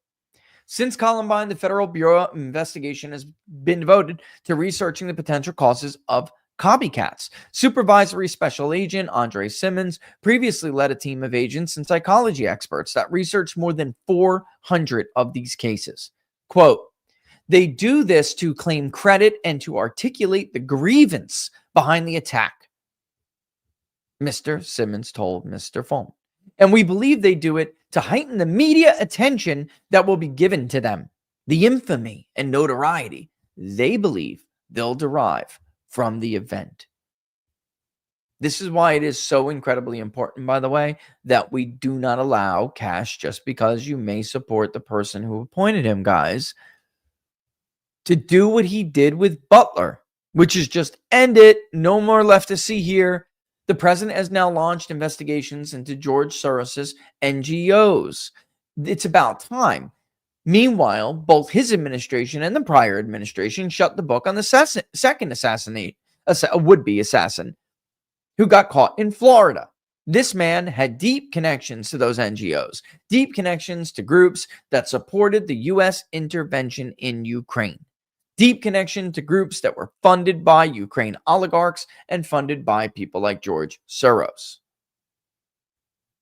Since Columbine, the Federal Bureau of Investigation has been devoted to researching the potential causes of copycats. Supervisory Special Agent Andre Simmons previously led a team of agents and psychology experts that researched more than 400 of these cases. Quote, they do this to claim credit and to articulate the grievance behind the attack, Mr. Simmons told Mr. Fulton. And we believe they do it to heighten the media attention that will be given to them. The infamy and notoriety they believe they'll derive from the event. This is why it is so incredibly important, by the way, that we do not allow cash just because you may support the person who appointed him, guys, to do what he did with Butler, which is just end it. No more left to see here. The president has now launched investigations into George Soros's NGOs. It's about time. Meanwhile, both his administration and the prior administration shut the book on the second would-be assassin who got caught in Florida. This man had deep connections to those NGOs, deep connections to groups that supported the U.S. intervention in Ukraine. Deep connection to groups that were funded by Ukraine oligarchs and funded by people like George Soros.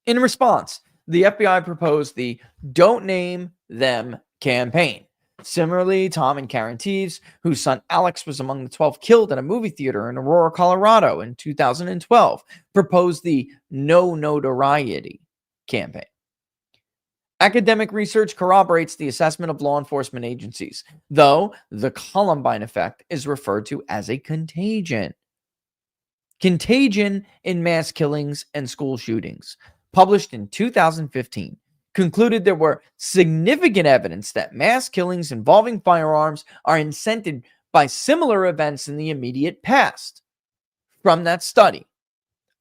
In response, the FBI proposed the Don't Name Them campaign. Similarly, Tom and Karen Teves, whose son Alex was among the 12 killed in a movie theater in Aurora, Colorado in 2012, proposed the No Notoriety campaign. Academic research corroborates the assessment of law enforcement agencies, though the Columbine effect is referred to as a contagion. Contagion in Mass Killings and School Shootings, published in 2015, concluded there were significant evidence that mass killings involving firearms are incented by similar events in the immediate past. From that study,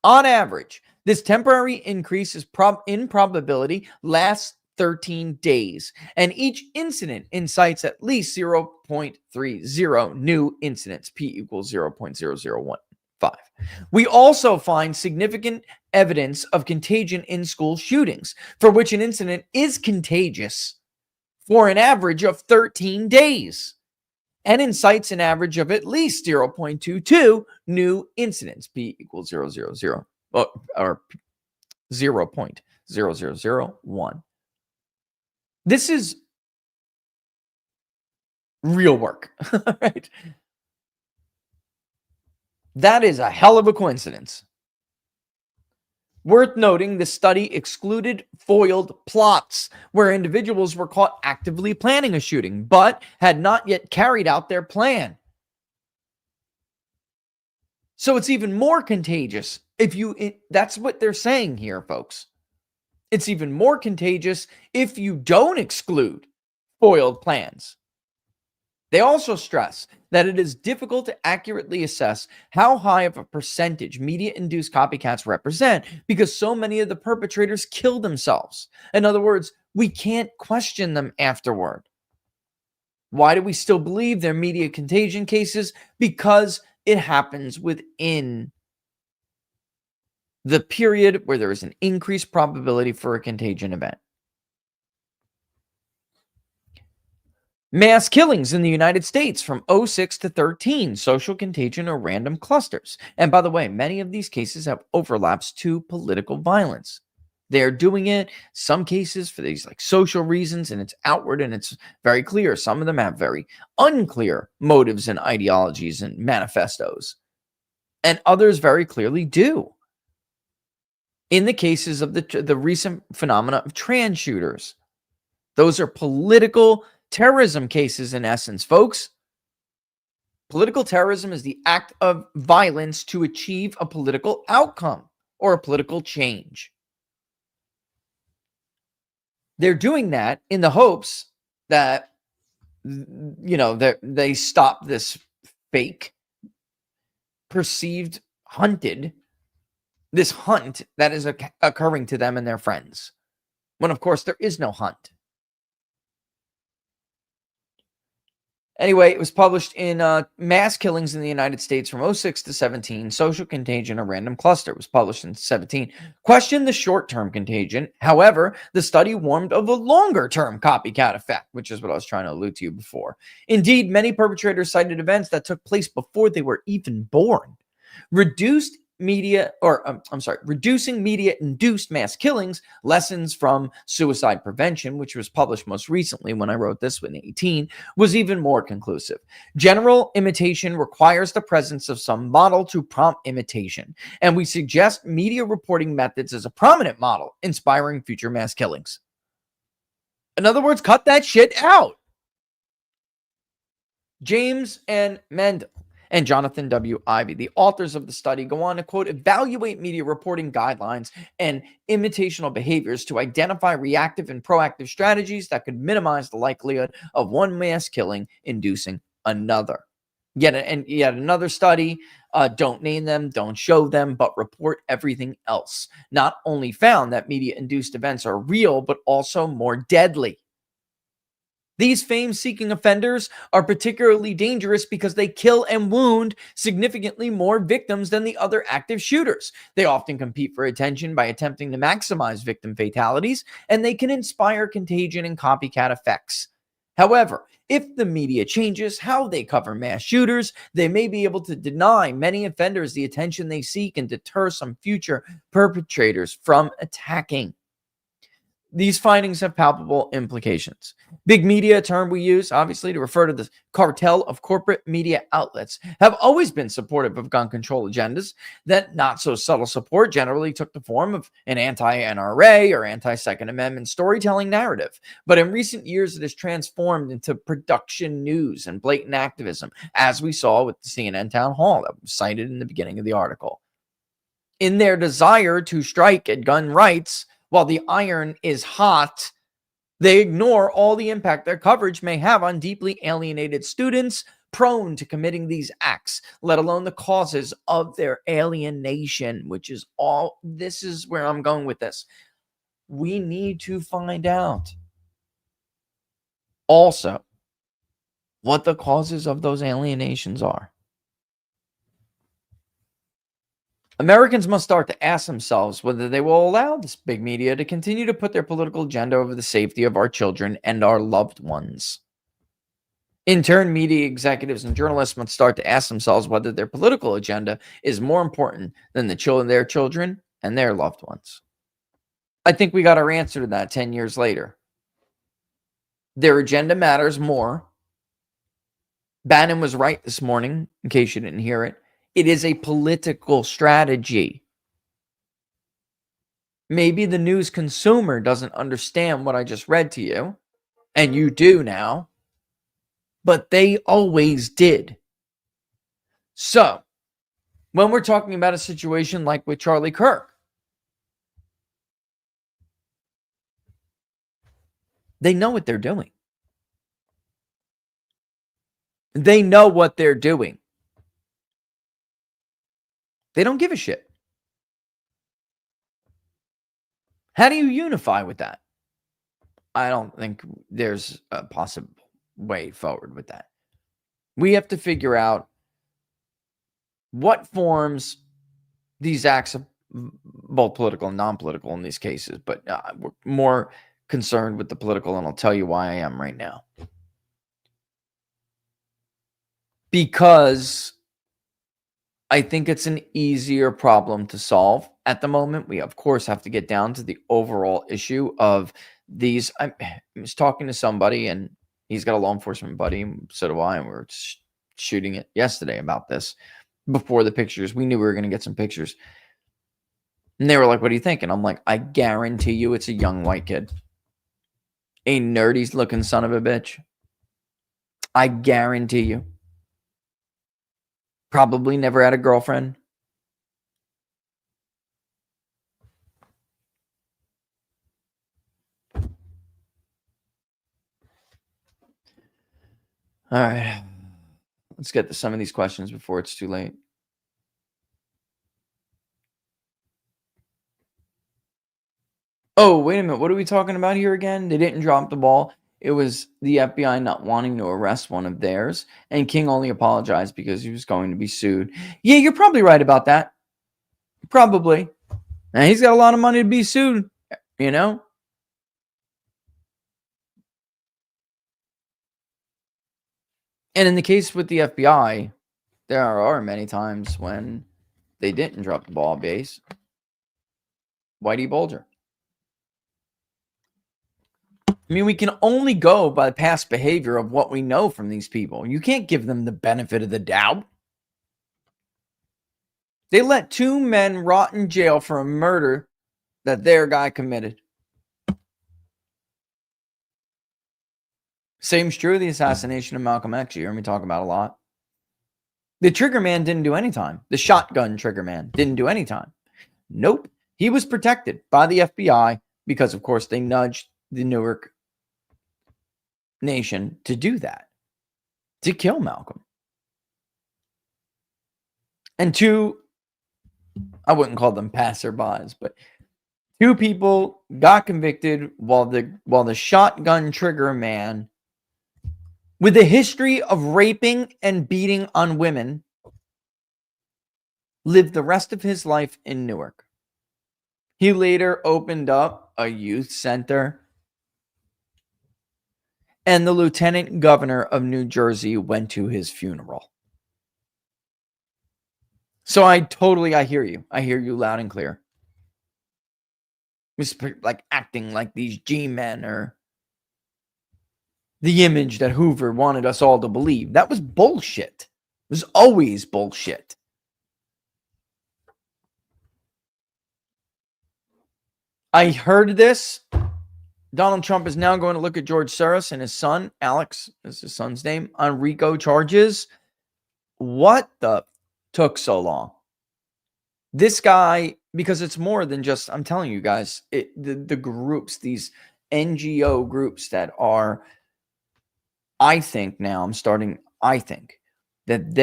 on average, this temporary increase in probability lasts 13 days, and each incident incites at least 0.30 new incidents, p equals 0.0015. We also find significant evidence of contagion in school shootings, for which an incident is contagious for an average of 13 days, and incites an average of at least 0.22 new incidents, p equals 0.000 or 0.0001. This is real work, right? That is a hell of a coincidence. Worth noting, the study excluded foiled plots where individuals were caught actively planning a shooting, but had not yet carried out their plan. So it's even more contagious that's what they're saying here, folks. It's even more contagious if you don't exclude foiled plans. They also stress that it is difficult to accurately assess how high of a percentage media-induced copycats represent because so many of the perpetrators kill themselves. In other words, we can't question them afterward. Why do we still believe they're media contagion cases? Because it happens within the period where there is an increased probability for a contagion event. Mass killings in the United States from '06 to 13, social contagion or random clusters. And by the way, many of these cases have overlaps to political violence. They're doing it, some cases for these like social reasons, and it's outward and it's very clear. Some of them have very unclear motives and ideologies and manifestos. And others very clearly do. In the cases of the recent phenomena of trans shooters, those are political terrorism cases in essence, folks. Political terrorism is the act of violence to achieve a political outcome or a political change. They're doing that in the hopes that, that they stop this fake, perceived this hunt that is occurring to them and their friends. When, of course, there is no hunt. Anyway, it was published in Mass Killings in the United States from '06 to 17, Social Contagion, a Random Cluster. It was published in 17. Questioned the short-term contagion. However, the study warned of a longer-term copycat effect, which is what I was trying to allude to before. Indeed, many perpetrators cited events that took place before they were even born. Reducing media-induced mass killings, lessons from suicide prevention, which was published most recently when I wrote this in 18, was even more conclusive. General imitation requires the presence of some model to prompt imitation, and we suggest media reporting methods as a prominent model, inspiring future mass killings. In other words, cut that shit out. James and Mendel and Jonathan W. Ivey, the authors of the study, go on to, quote, evaluate media reporting guidelines and imitational behaviors to identify reactive and proactive strategies that could minimize the likelihood of one mass killing inducing another. Yet another study, don't name them, don't show them, but report everything else. Not only found that media-induced events are real, but also more deadly. These fame-seeking offenders are particularly dangerous because they kill and wound significantly more victims than the other active shooters. They often compete for attention by attempting to maximize victim fatalities, and they can inspire contagion and copycat effects. However, if the media changes how they cover mass shooters, they may be able to deny many offenders the attention they seek and deter some future perpetrators from attacking. These findings have palpable implications. Big media, a term we use, obviously, to refer to the cartel of corporate media outlets, have always been supportive of gun control agendas. That not-so-subtle support generally took the form of an anti-NRA or anti-Second Amendment storytelling narrative. But in recent years, it has transformed into production news and blatant activism, as we saw with the CNN town hall that was cited in the beginning of the article. In their desire to strike at gun rights, while the iron is hot, they ignore all the impact their coverage may have on deeply alienated students prone to committing these acts, let alone the causes of their alienation, this is where I'm going with this. We need to find out also what the causes of those alienations are. Americans must start to ask themselves whether they will allow this big media to continue to put their political agenda over the safety of our children and our loved ones. In turn, media executives and journalists must start to ask themselves whether their political agenda is more important than their children and their loved ones. I think we got our answer to that 10 years later. Their agenda matters more. Bannon was right this morning, in case you didn't hear it. It is a political strategy. Maybe the news consumer doesn't understand what I just read to you, and you do now, but they always did. So, when we're talking about a situation like with Charlie Kirk, they know what they're doing. They know what they're doing. They don't give a shit. How do you unify with that? I don't think there's a possible way forward with that. We have to figure out what forms these acts of both political and non-political in these cases, but we're more concerned with the political, and I'll tell you why I am right now. Because I think it's an easier problem to solve at the moment. We, of course, have to get down to the overall issue of these. I was talking to somebody, and he's got a law enforcement buddy, and so do I, and we were shooting it yesterday about this before the pictures. We knew we were going to get some pictures. And they were like, what do you think? And I'm like, I guarantee you it's a young white kid. A nerdy looking son of a bitch. I guarantee you. Probably never had a girlfriend. All right. Let's get to some of these questions before it's too late. Oh, wait a minute. What are we talking about here again? They didn't drop the ball. It was the FBI not wanting to arrest one of theirs, and King only apologized because he was going to be sued. Yeah, you're probably right about that. Probably. And he's got a lot of money to be sued, you know? And in the case with the FBI, there are many times when they didn't drop the ball base. Whitey Bulger. I mean, we can only go by the past behavior of what we know from these people. You can't give them the benefit of the doubt. They let 2 men rot in jail for a murder that their guy committed. Same's true of the assassination of Malcolm X. You hear me talk about a lot. The trigger man didn't do any time. The shotgun trigger man didn't do any time. Nope. He was protected by the FBI because, of course, they nudged the Newark nation to do that, to kill Malcolm. And 2, I wouldn't call them passerbys, but 2 people got convicted while the shotgun trigger man, with a history of raping and beating on women, lived the rest of his life in Newark. He later opened up a youth center, and the lieutenant governor of New Jersey went to his funeral. So I hear you. I hear you loud and clear. It's like acting like these G-men or the image that Hoover wanted us all to believe. That was bullshit. It was always bullshit. I heard this. Donald Trump is now going to look at George Soros and his son, Alex is his son's name, on RICO charges. What the took so long? This guy, because it's more than just, I'm telling you guys, the groups, these NGO groups that are, I think that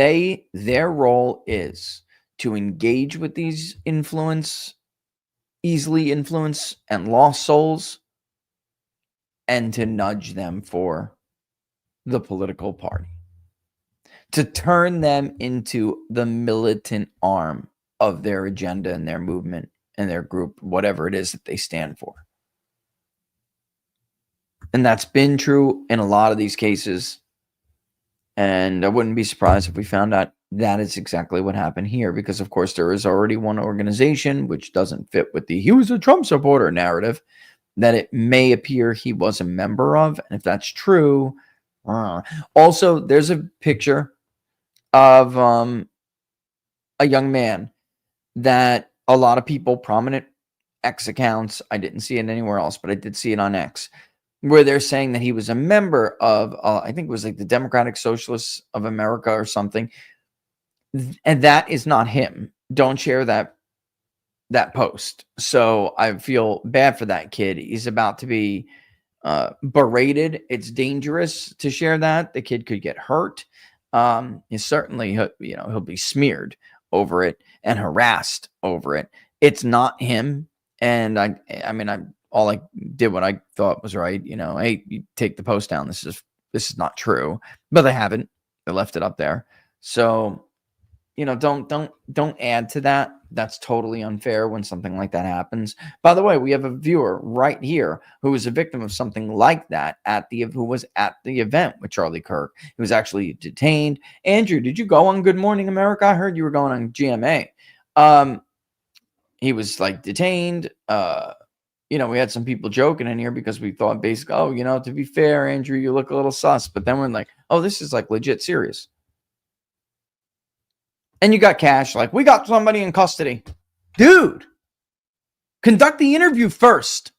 their role is to engage with these easily influence and lost souls, and to nudge them for the political party, to turn them into the militant arm of their agenda and their movement and their group, whatever it is that they stand for. And that's been true in a lot of these cases. And I wouldn't be surprised if we found out that is exactly what happened here, because of course there is already one organization which doesn't fit with the he was a Trump supporter narrative that it may appear he was a member of. And if that's true, also there's a picture of a young man that a lot of people, prominent X accounts, I didn't see it anywhere else, but I did see it on X, where they're saying that he was a member of, I think it was like the Democratic Socialists of America or something. And that is not him. Don't share that post. So I feel bad for that kid. He's about to be berated. It's dangerous to share that. The kid could get hurt. Certainly, he'll be smeared over it and harassed over it. It's not him. And I did what I thought was right. Hey, you take the post down. This is not true, but they haven't. They left it up there. So, don't add to that. That's totally unfair when something like that happens. By the way, we have a viewer right here who was a victim of something like that who was at the event with Charlie Kirk. He was actually detained. Andrew, did you go on Good Morning America? I heard you were going on GMA. He was detained. We had some people joking in here because we thought basically, to be fair, Andrew, you look a little sus. But then we're like, oh, this is legit serious. And you got Cash, we got somebody in custody. Dude, conduct the interview first.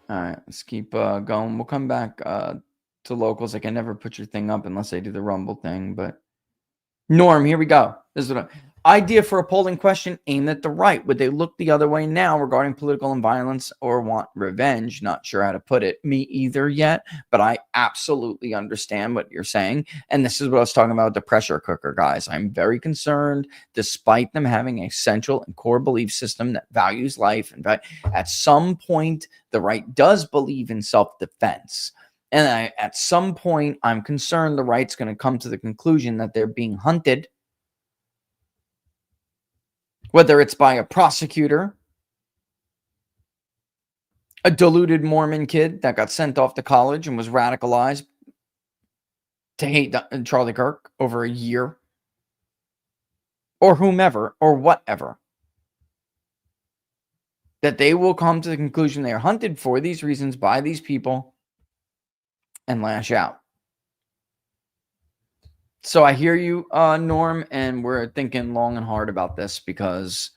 All right, let's keep going. We'll come back to locals. I can never put your thing up unless I do the Rumble thing. But Norm, here we go. This is idea for a polling question aimed at the right. Would they look the other way now regarding political and violence or want revenge? Not sure how to put it. Me either yet, but I absolutely understand what you're saying. And this is what I was talking about with the pressure cooker, guys. I'm very concerned, despite them having a central and core belief system that values life. In fact, at some point, the right does believe in self-defense. And at some point, I'm concerned the right's going to come to the conclusion that they're being hunted, whether it's by a prosecutor, a deluded Mormon kid that got sent off to college and was radicalized to hate Charlie Kirk over a year, or whomever, or whatever, that they will come to the conclusion they are hunted for these reasons by these people and lash out. So I hear you, Norm, and we're thinking long and hard about this because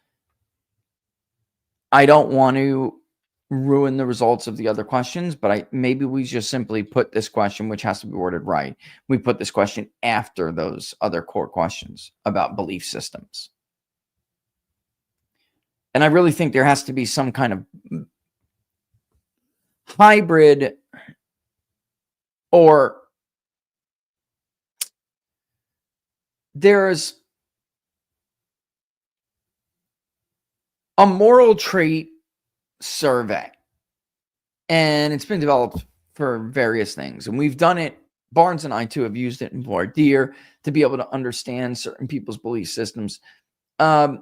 I don't want to ruin the results of the other questions, but maybe we just simply put this question, which has to be worded right. We put this question after those other core questions about belief systems. And I really think there has to be some kind of hybrid or there's a moral trait survey, and it's been developed for various things. And we've done it. Barnes and I, too, have used it in voir dire to be able to understand certain people's belief systems. I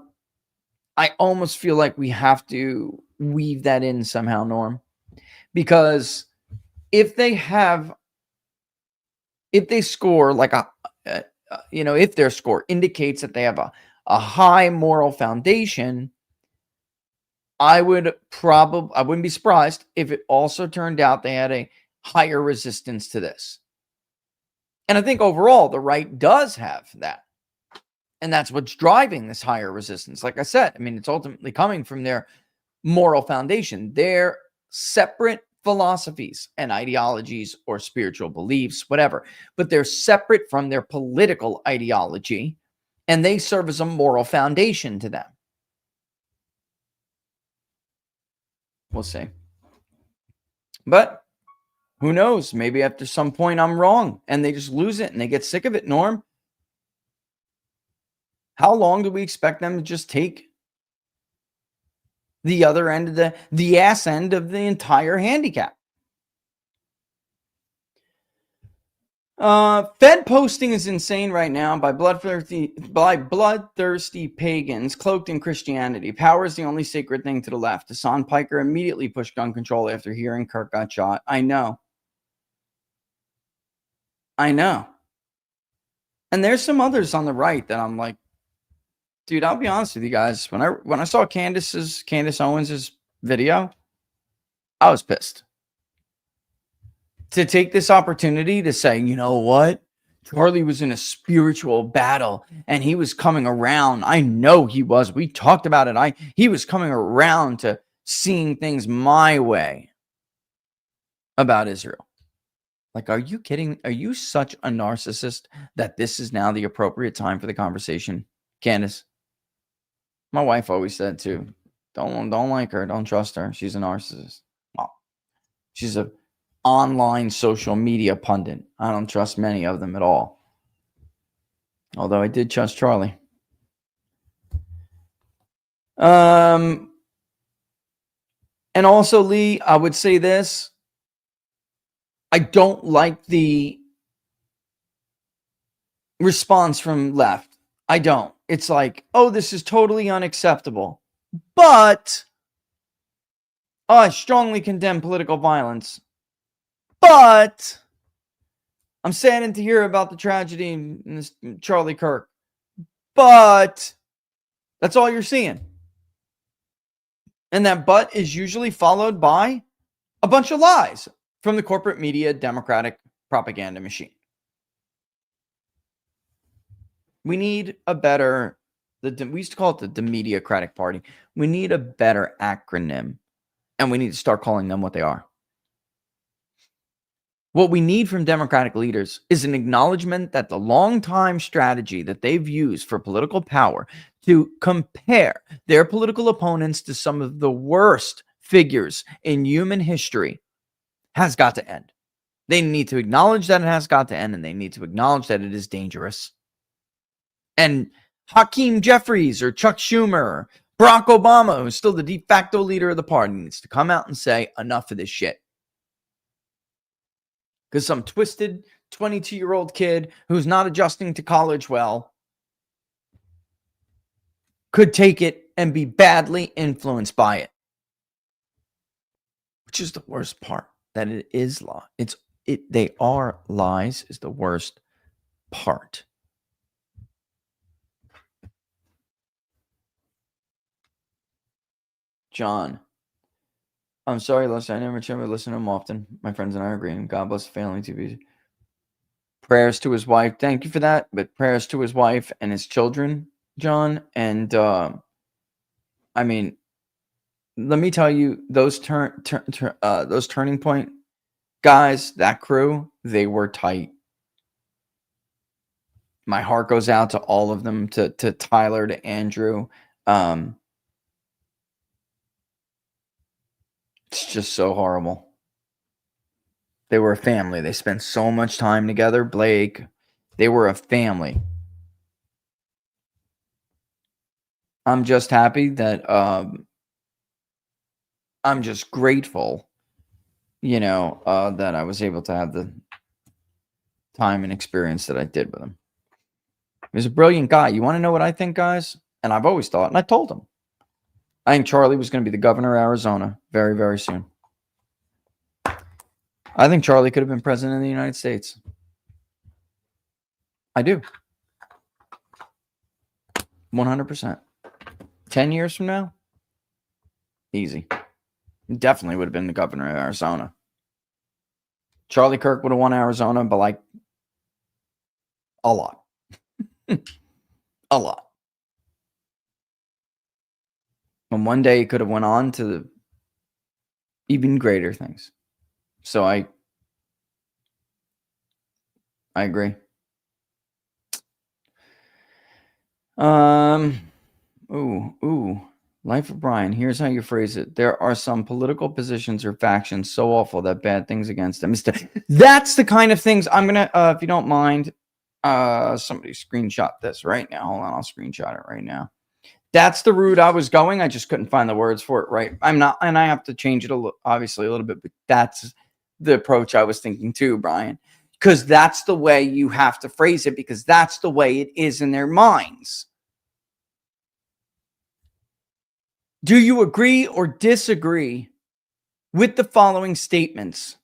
almost feel like we have to weave that in somehow, Norm, because if they score if their score indicates that they have a high moral foundation, I wouldn't be surprised if it also turned out they had a higher resistance to this. And I think overall the right does have that. And that's what's driving this higher resistance. Like I said, it's ultimately coming from their moral foundation, their separate philosophies and ideologies or spiritual beliefs, whatever, but they're separate from their political ideology, and they serve as a moral foundation to them. We'll see. But who knows? Maybe after some point I'm wrong and they just lose it and they get sick of it, Norm. How long do we expect them to just take the other end of the ass end of the entire handicap? Fed posting is insane right now by bloodthirsty pagans cloaked in Christianity. Power is the only sacred thing to the left. Hassan Piker immediately pushed gun control after hearing Kirk got shot. I know. And there's some others on the right that I'm like, dude, I'll be honest with you guys. When I saw Candace Owens' video, I was pissed. To take this opportunity to say, you know what? Charlie was in a spiritual battle and he was coming around. I know he was. We talked about it. He was coming around to seeing things my way about Israel. Are you kidding? Are you such a narcissist that this is now the appropriate time for the conversation? Candace, my wife always said too, don't like her. Don't trust her. She's a narcissist. Well, She's a online social media pundit. I don't trust many of them at all. Although I did trust Charlie. And also, Lee, I would say this. I don't like the response from left. I don't. It's like, oh, this is totally unacceptable. But I strongly condemn political violence. But I'm saddened to hear about the tragedy in this Charlie Kirk. But that's all you're seeing. And that but is usually followed by a bunch of lies from the corporate media Democratic propaganda machine. We need a better, we used to call it the Demediacratic Party. We need a better acronym, and we need to start calling them what they are. What we need from Democratic leaders is an acknowledgement that the long-time strategy that they've used for political power to compare their political opponents to some of the worst figures in human history has got to end. They need to acknowledge that it has got to end, and they need to acknowledge that it is dangerous. And Hakeem Jeffries or Chuck Schumer or Barack Obama, who's still the de facto leader of the party, needs to come out and say, enough of this shit. Because some twisted 22-year-old kid who's not adjusting to college well could take it and be badly influenced by it. Which is the worst part, that it is lie. They are lies is the worst part. John, I'm sorry, Lester. I never try to listen to him often. My friends and I are agreeing. God bless the family to be. Prayers to his wife. Thank you for that. But prayers to his wife and his children, John. And I mean, let me tell you, those those Turning Point guys, that crew, they were tight. My heart goes out to all of them, to Tyler, to Andrew. It's just so horrible. They were a family. They spent so much time together. Blake, they were a family. I'm just happy that I'm just grateful, that I was able to have the time and experience that I did with him. He was a brilliant guy. You want to know what I think, guys? And I've always thought, and I told him, I think Charlie was going to be the governor of Arizona very, very soon. I think Charlie could have been president of the United States. I do. 100%. 10 years from now? Easy. Definitely would have been the governor of Arizona. Charlie Kirk would have won Arizona, but like a lot. A lot. And one day he could have went on to the even greater things. So I agree. Life of Brian. Here's how you phrase it. There are some political positions or factions so awful that bad things against them. That's the kind of things I'm gonna, if you don't mind, somebody screenshot this right now. Hold on, I'll screenshot it right now. That's the route I was going. I just couldn't find the words for it right. I'm not, and I have to change it obviously a little bit, but that's the approach I was thinking too, Brian, because that's the way you have to phrase it, because that's the way it is in their minds. Do you agree or disagree with the following statements?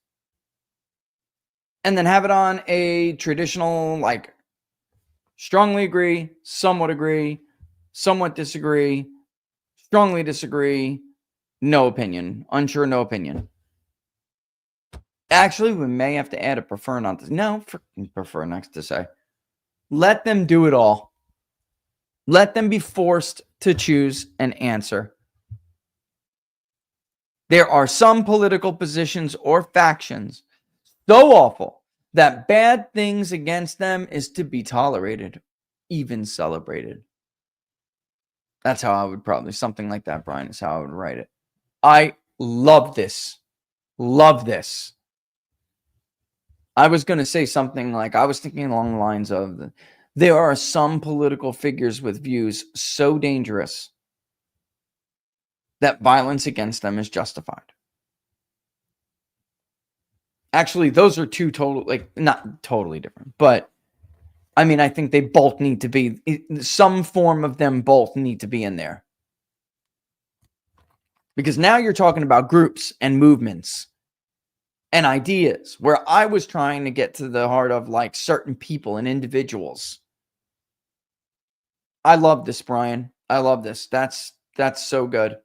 And then have it on a traditional, like, strongly agree, somewhat disagree, strongly disagree, no opinion, unsure, no opinion. Actually, we may have to add a prefer not to. No, prefer next to say. Let them do it all. Let them be forced to choose an answer. There are some political positions or factions so awful that bad things against them is to be tolerated, even celebrated. That's how I would probably, something like that, Brian, is how I would write it. I love this. Love this. I was going to say something like, I was thinking along the lines of, there are some political figures with views so dangerous that violence against them is justified. Actually, those are two total, like, not totally different, but I mean, I think they both need to be, some form of them both need to be in there. Because now you're talking about groups and movements and ideas, where I was trying to get to the heart of like certain people and individuals. I love this, Brian. I love this. That's so good.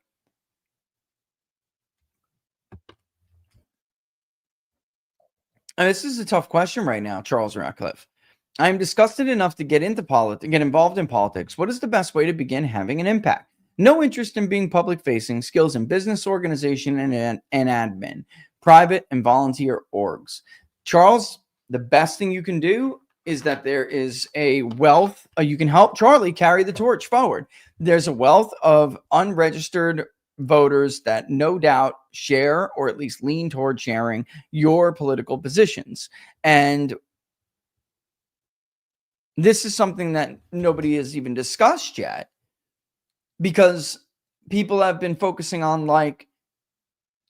And this is a tough question right now, Charles Ratcliffe. I am disgusted enough to get into politics, get involved in politics. What is the best way to begin having an impact? No interest in being public facing, skills in business organization and admin, private and volunteer orgs. Charles, the best thing you can do is that there is a wealth, you can help Charlie carry the torch forward. There's a wealth of unregistered voters that no doubt share or at least lean toward sharing your political positions. And this is something that nobody has even discussed yet, because people have been focusing on like,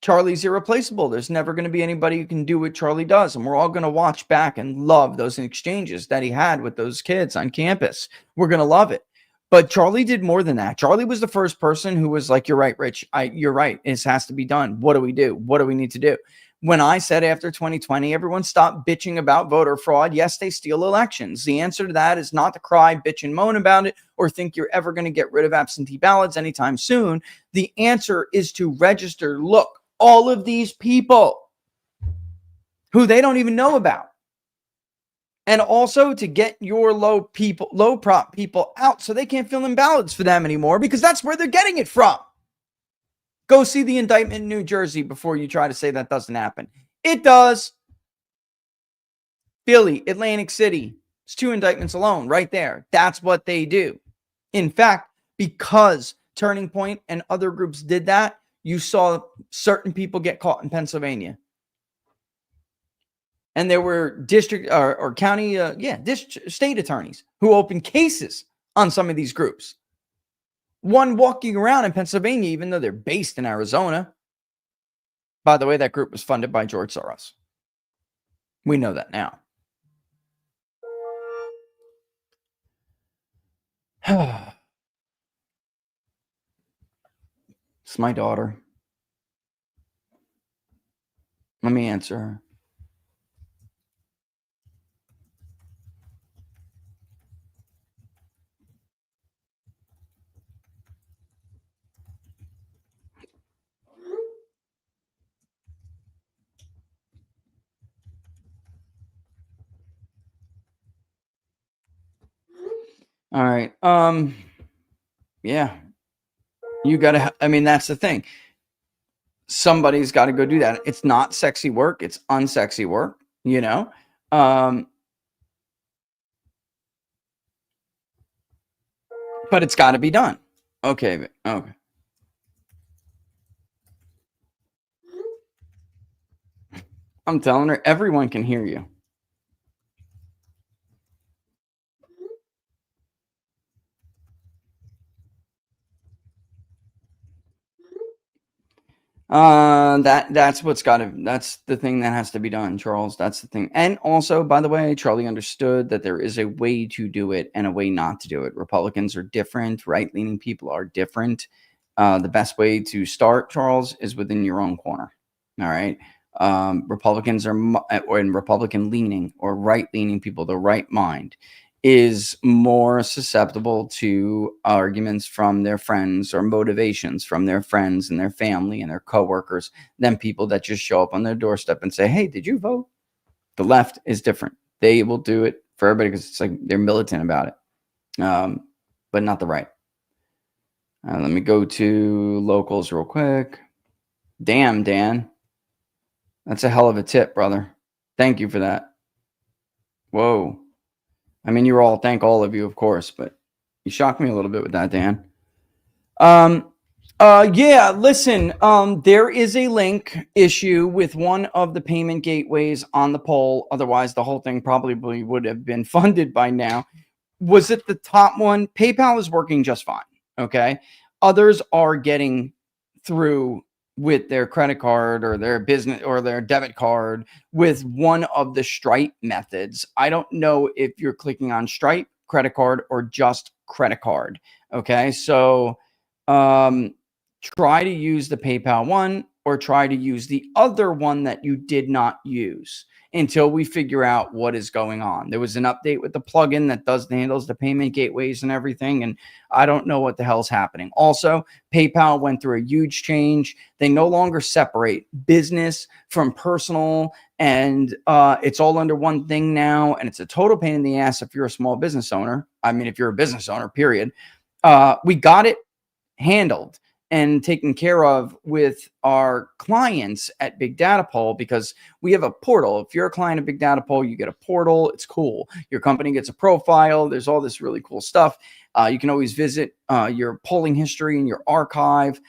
Charlie's irreplaceable. There's never going to be anybody who can do what Charlie does. And we're all going to watch back and love those exchanges that he had with those kids on campus. We're going to love it. But Charlie did more than that. Charlie was the first person who was like, you're right, Rich. You're right. This has to be done. What do we do? What do we need to do? When I said after 2020, everyone stopped bitching about voter fraud. Yes, they steal elections. The answer to that is not to cry, bitch, and moan about it or think you're ever going to get rid of absentee ballots anytime soon. The answer is to register. Look, all of these people who they don't even know about. And also to get your low prop people out so they can't fill in ballots for them anymore, because that's where they're getting it from. Go see the indictment in New Jersey before you try to say that doesn't happen. It does. Philly, Atlantic City. It's 2 indictments alone right there. That's what they do. In fact, because Turning Point and other groups did that, you saw certain people get caught in Pennsylvania. And there were district or county, state attorneys who opened cases on some of these groups. One walking around in Pennsylvania, even though they're based in Arizona. By the way, that group was funded by George Soros. We know that now. It's my daughter. Let me answer her. All right. Yeah. You got to, I mean, that's the thing. Somebody's got to go do that. It's not sexy work. It's unsexy work, you know? But it's got to be done. Okay. Okay. I'm telling her, everyone can hear you. That's what's got to, that's the thing that has to be done, Charles. That's the thing. And also, by the way, Charlie understood that there is a way to do it and a way not to do it. Republicans are different. Right-leaning people are different. The best way to start, Charles, is within your own corner. All right. Republicans are, or in Republican leaning or right-leaning people, the right mind is more susceptible to arguments from their friends or motivations from their friends and their family and their coworkers than people that just show up on their doorstep and say, hey, did you vote? The left is different. They will do it for everybody because it's like they're militant about it, but not the right. Let me go to locals real quick. Damn, Dan. That's a hell of a tip, brother. Thank you for that. Whoa. I mean, thank all of you, of course, but you shocked me a little bit with that, Dan. Yeah, listen, there is a link issue with one of the payment gateways on the poll. Otherwise, the whole thing probably would have been funded by now. Was it the top one? PayPal is working just fine. Okay. Others are getting through with their credit card or their business or their debit card with one of the Stripe methods. I don't know if you're clicking on Stripe, credit card, or just credit card. Okay. So, um, try to use the PayPal one or try to use the other one that you did not use until we figure out what is going on. There was an update with the plugin that handles the payment gateways and everything, and I don't know what the hell's happening. Also, PayPal went through a huge change. They no longer separate business from personal, and it's all under one thing now, and it's a total pain in the ass if you're a small business owner. I mean, if you're a business owner, period. We got it handled and taken care of with our clients at Big Data Poll because we have a portal. If you're a client of Big Data Poll, you get a portal. It's cool. Your company gets a profile. There's all this really cool stuff. You can always visit your polling history and your archive,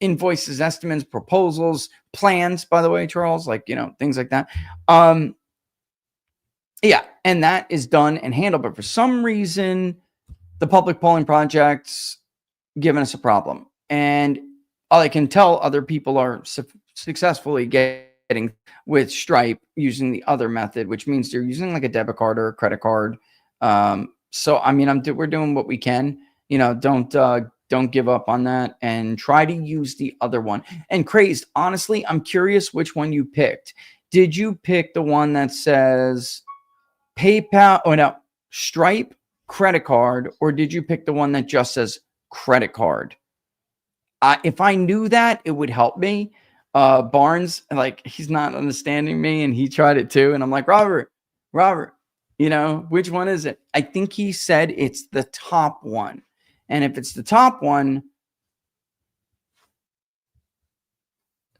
invoices, estimates, proposals, plans, by the way, Charles, like, things like that. Yeah, and that is done and handled. But for some reason, the public polling project's given us a problem. And I can tell other people are successfully getting with Stripe using the other method, which means they're using like a debit card or a credit card. So I mean, we're doing what we can. Don't give up on that and try to use the other one. And Crazed, honestly, I'm curious which one you picked. Did you pick the one that says PayPal? Oh no, Stripe credit card, or did you pick the one that just says credit card? If I knew that, it would help me. Barnes, like, he's not understanding me, and he tried it too. And I'm like, Robert, which one is it? I think he said it's the top one. And if it's the top one,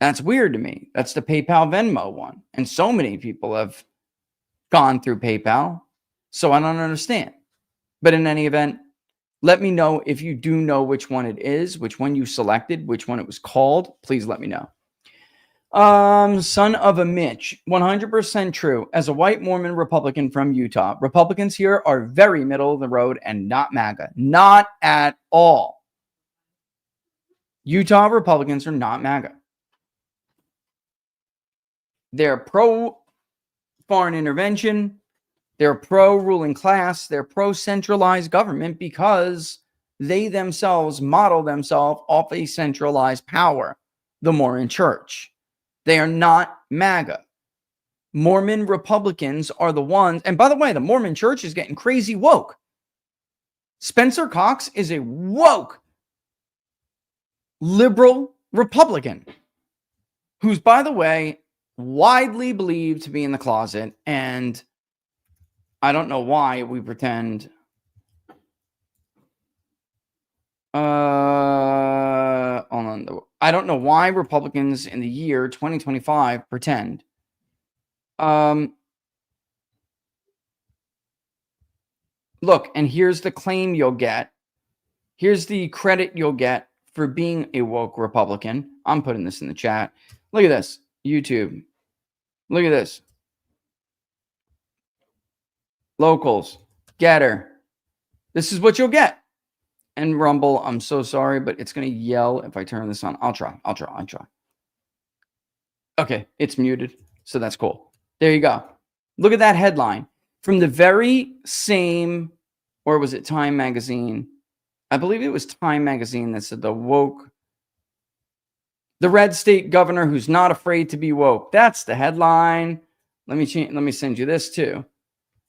that's weird to me. That's the PayPal Venmo one. And so many people have gone through PayPal. So I don't understand. But in any event, let me know if you do know which one it is, which one you selected, which one it was called. Please let me know. Son of a Mitch, 100% true. As a white Mormon Republican from Utah, Republicans here are very middle of the road and not MAGA. Not at all. Utah Republicans are not MAGA. They're pro foreign intervention. They're pro-ruling class. They're pro-centralized government because they themselves model themselves off a centralized power, the Mormon Church. They are not MAGA. Mormon Republicans are the ones, and by the way, the Mormon Church is getting crazy woke. Spencer Cox is a woke liberal Republican who's, by the way, widely believed to be in the closet, and I don't know why we pretend. Hold on. I don't know why Republicans in the year 2025 pretend. Look, and here's the claim you'll get. Here's the credit you'll get for being a woke Republican. I'm putting this in the chat. Look at this. YouTube. Look at this. Locals. Getter. This is what you'll get. And Rumble, I'm so sorry, but it's going to yell if I turn this on. I'll try. Okay, it's muted, so that's cool. There you go. Look at that headline. From the very same, or was it Time Magazine? I believe it was Time Magazine that said the red state governor who's not afraid to be woke. That's the headline. Let me send you this too.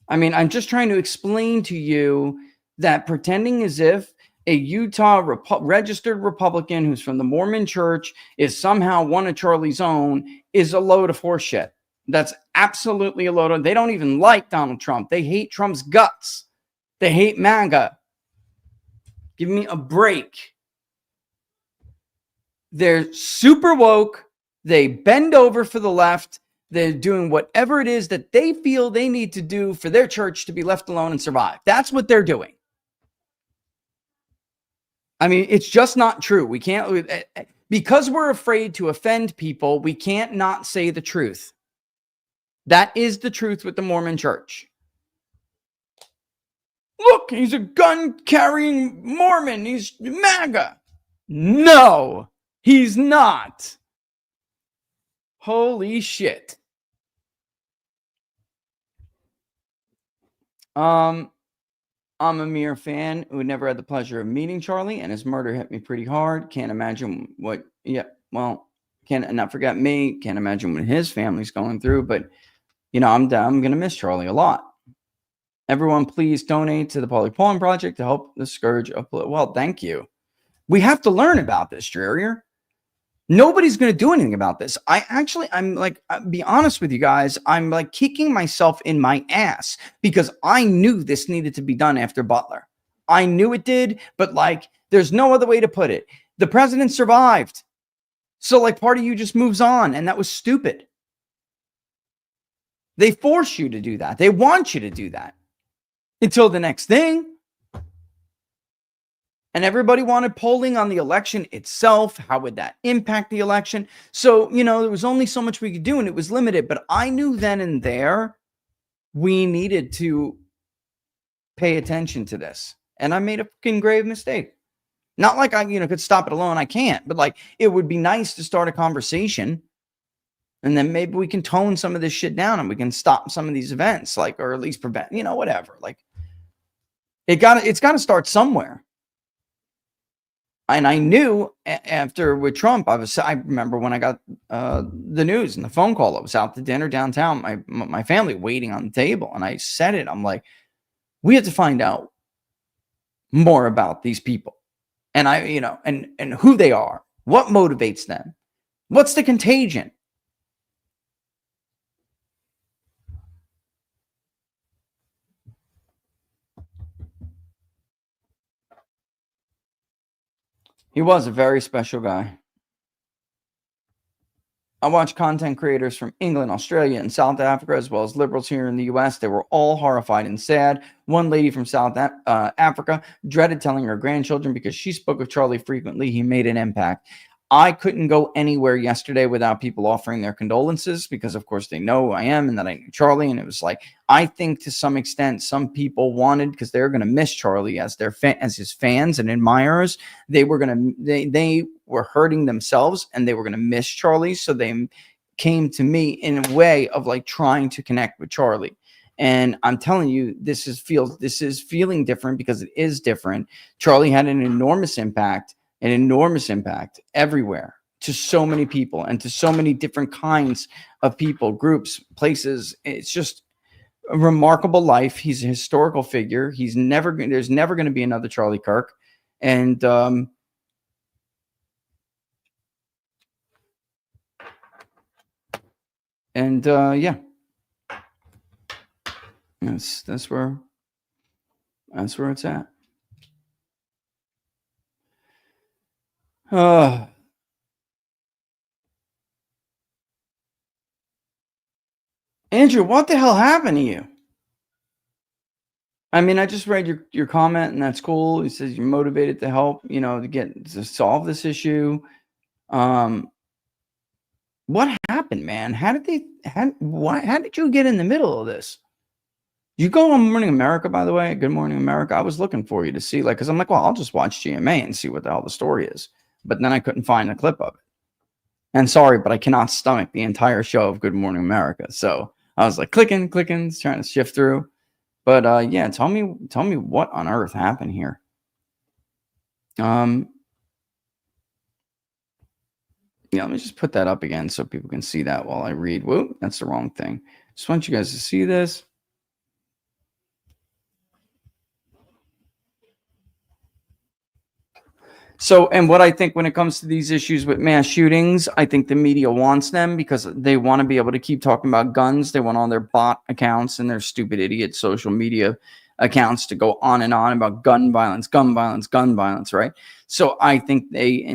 I mean, I'm just trying to explain to you that pretending as if a Utah registered Republican who's from the Mormon Church is somehow one of Charlie's own is a load of horseshit. That's absolutely a load of. They don't even like Donald Trump. They hate Trump's guts. They hate MAGA. Give me a break. They're super woke. They bend over for the left. They're doing whatever it is that they feel they need to do for their church to be left alone and survive. That's what they're doing. I mean, it's just not true. We can't, because we're afraid to offend people, we can't not say the truth. That is the truth with the Mormon church. Look, he's a gun-carrying Mormon. He's MAGA. No, he's not. Holy shit. I'm a mere fan who never had the pleasure of meeting Charlie, and his murder hit me pretty hard. Can't imagine what, can't not forget me. Can't imagine what his family's going through, but I'm going to miss Charlie a lot. Everyone, please donate to the Polly Pollen Project to help the scourge of, well, thank you. We have to learn about this, Dreher. Nobody's going to do anything about this. I'm like, I'll be honest with you guys, I'm like kicking myself in my ass because I knew this needed to be done after Butler. I knew it did, but like, there's no other way to put it. The president survived. So like part of you just moves on, and that was stupid. They force you to do that. They want you to do that until the next thing. And everybody wanted polling on the election itself. How would that impact the election? So, there was only so much we could do, and it was limited. But I knew then and there we needed to pay attention to this. And I made a fucking grave mistake. Not like I, could stop it alone. I can't. But like, it would be nice to start a conversation. And then maybe we can tone some of this shit down and we can stop some of these events, like, or at least prevent, whatever. Like, it's got to start somewhere. And I knew after with Trump, I remember when I got the news and the phone call, I was out to dinner downtown, my family waiting on the table. And I said it, I'm like, we have to find out more about these people. And and who they are, what motivates them, what's the contagion. He was a very special guy. I watched content creators from England, Australia, and South Africa, as well as liberals here in the U.S. They were all horrified and sad. One lady from South Africa dreaded telling her grandchildren because she spoke of Charlie frequently. He made an impact. I couldn't go anywhere yesterday without people offering their condolences because, of course, they know who I am and that I knew Charlie. And it was like, I think to some extent, some people wanted, because they're going to miss Charlie as as his fans and admirers. They were they were hurting themselves and they were going to miss Charlie. So they came to me in a way of like trying to connect with Charlie. And I'm telling you, this is feeling different because it is different. Charlie had an enormous impact everywhere to so many people and to so many different kinds of people, groups, places. It's just a remarkable life. He's a historical figure. There's never going to be another Charlie Kirk. And, yeah, that's where it's at. Andrew, what the hell happened to you? I mean, I just read your comment, and that's cool. He says you're motivated to help, to solve this issue. What happened, man? How did you get in the middle of this? You go on Morning America, by the way. Good Morning America. I was looking for you to see, because I'm like, well, I'll just watch GMA and see what the hell the story is. But then I couldn't find a clip of it. And sorry, but I cannot stomach the entire show of Good Morning America. So I was like clicking, trying to shift through. But yeah, tell me what on earth happened here. Yeah, let me just put that up again so people can see that while I read. Whoa, that's the wrong thing. Just want you guys to see this. So, and what I think when it comes to these issues with mass shootings, I think the media wants them because they want to be able to keep talking about guns. They want all their bot accounts and their stupid idiot social media accounts to go on and on about gun violence, right? So I think they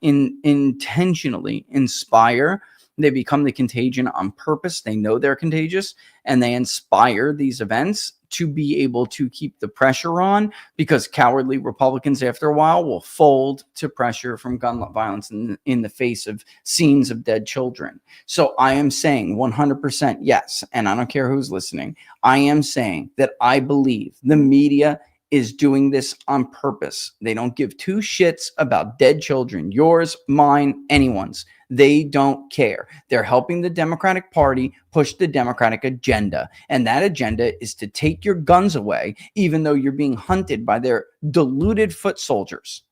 intentionally inspire. They become the contagion on purpose. They know they're contagious, and they inspire these events to be able to keep the pressure on, because cowardly Republicans after a while will fold to pressure from gun violence in the face of scenes of dead children. So I am saying 100% yes, and I don't care who's listening, I am saying that I believe the media is doing this on purpose. They don't give two shits about dead children, yours, mine, anyone's. They don't care. They're helping the Democratic Party push the Democratic agenda. And that agenda is to take your guns away, even though you're being hunted by their deluded foot soldiers.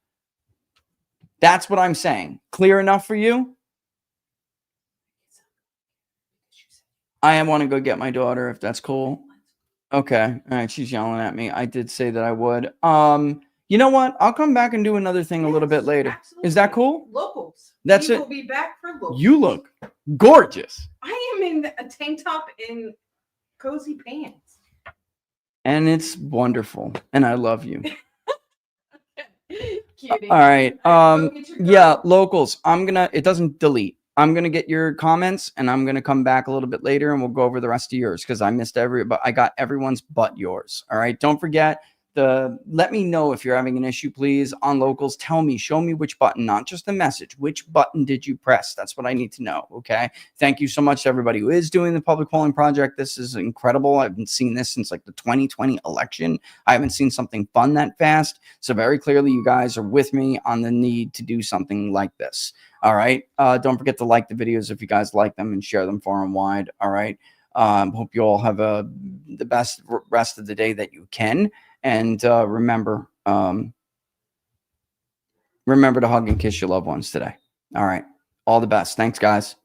That's what I'm saying. Clear enough for you? I want to go get my daughter, if that's cool. Okay. All right. She's yelling at me. I did say that I would. You know what? I'll come back and do another thing a little bit later. Absolutely. Is that cool? Locals. That's we it. will be back for locals. You look gorgeous. I am in a tank top and cozy pants. And it's wonderful. And I love you. Kidding. All right. Go get your Yeah, gun. locals. It doesn't delete. I'm gonna get your comments and I'm gonna come back a little bit later and we'll go over the rest of yours because I missed but I got everyone's but yours. All right. Don't forget let me know if you're having an issue, please, on locals. Tell me, show me which button, not just the message. Which button did you press? That's what I need to know. Okay. Thank you so much to everybody who is doing the public polling project. This is incredible. I've been seeing this since like the 2020 election. I haven't seen something fun that fast. So very clearly you guys are with me on the need to do something like this. All right. Don't forget to like the videos if you guys like them and share them far and wide. All right. Hope you all have the best rest of the day that you can. And remember to hug and kiss your loved ones today. All right. All the best. Thanks, guys.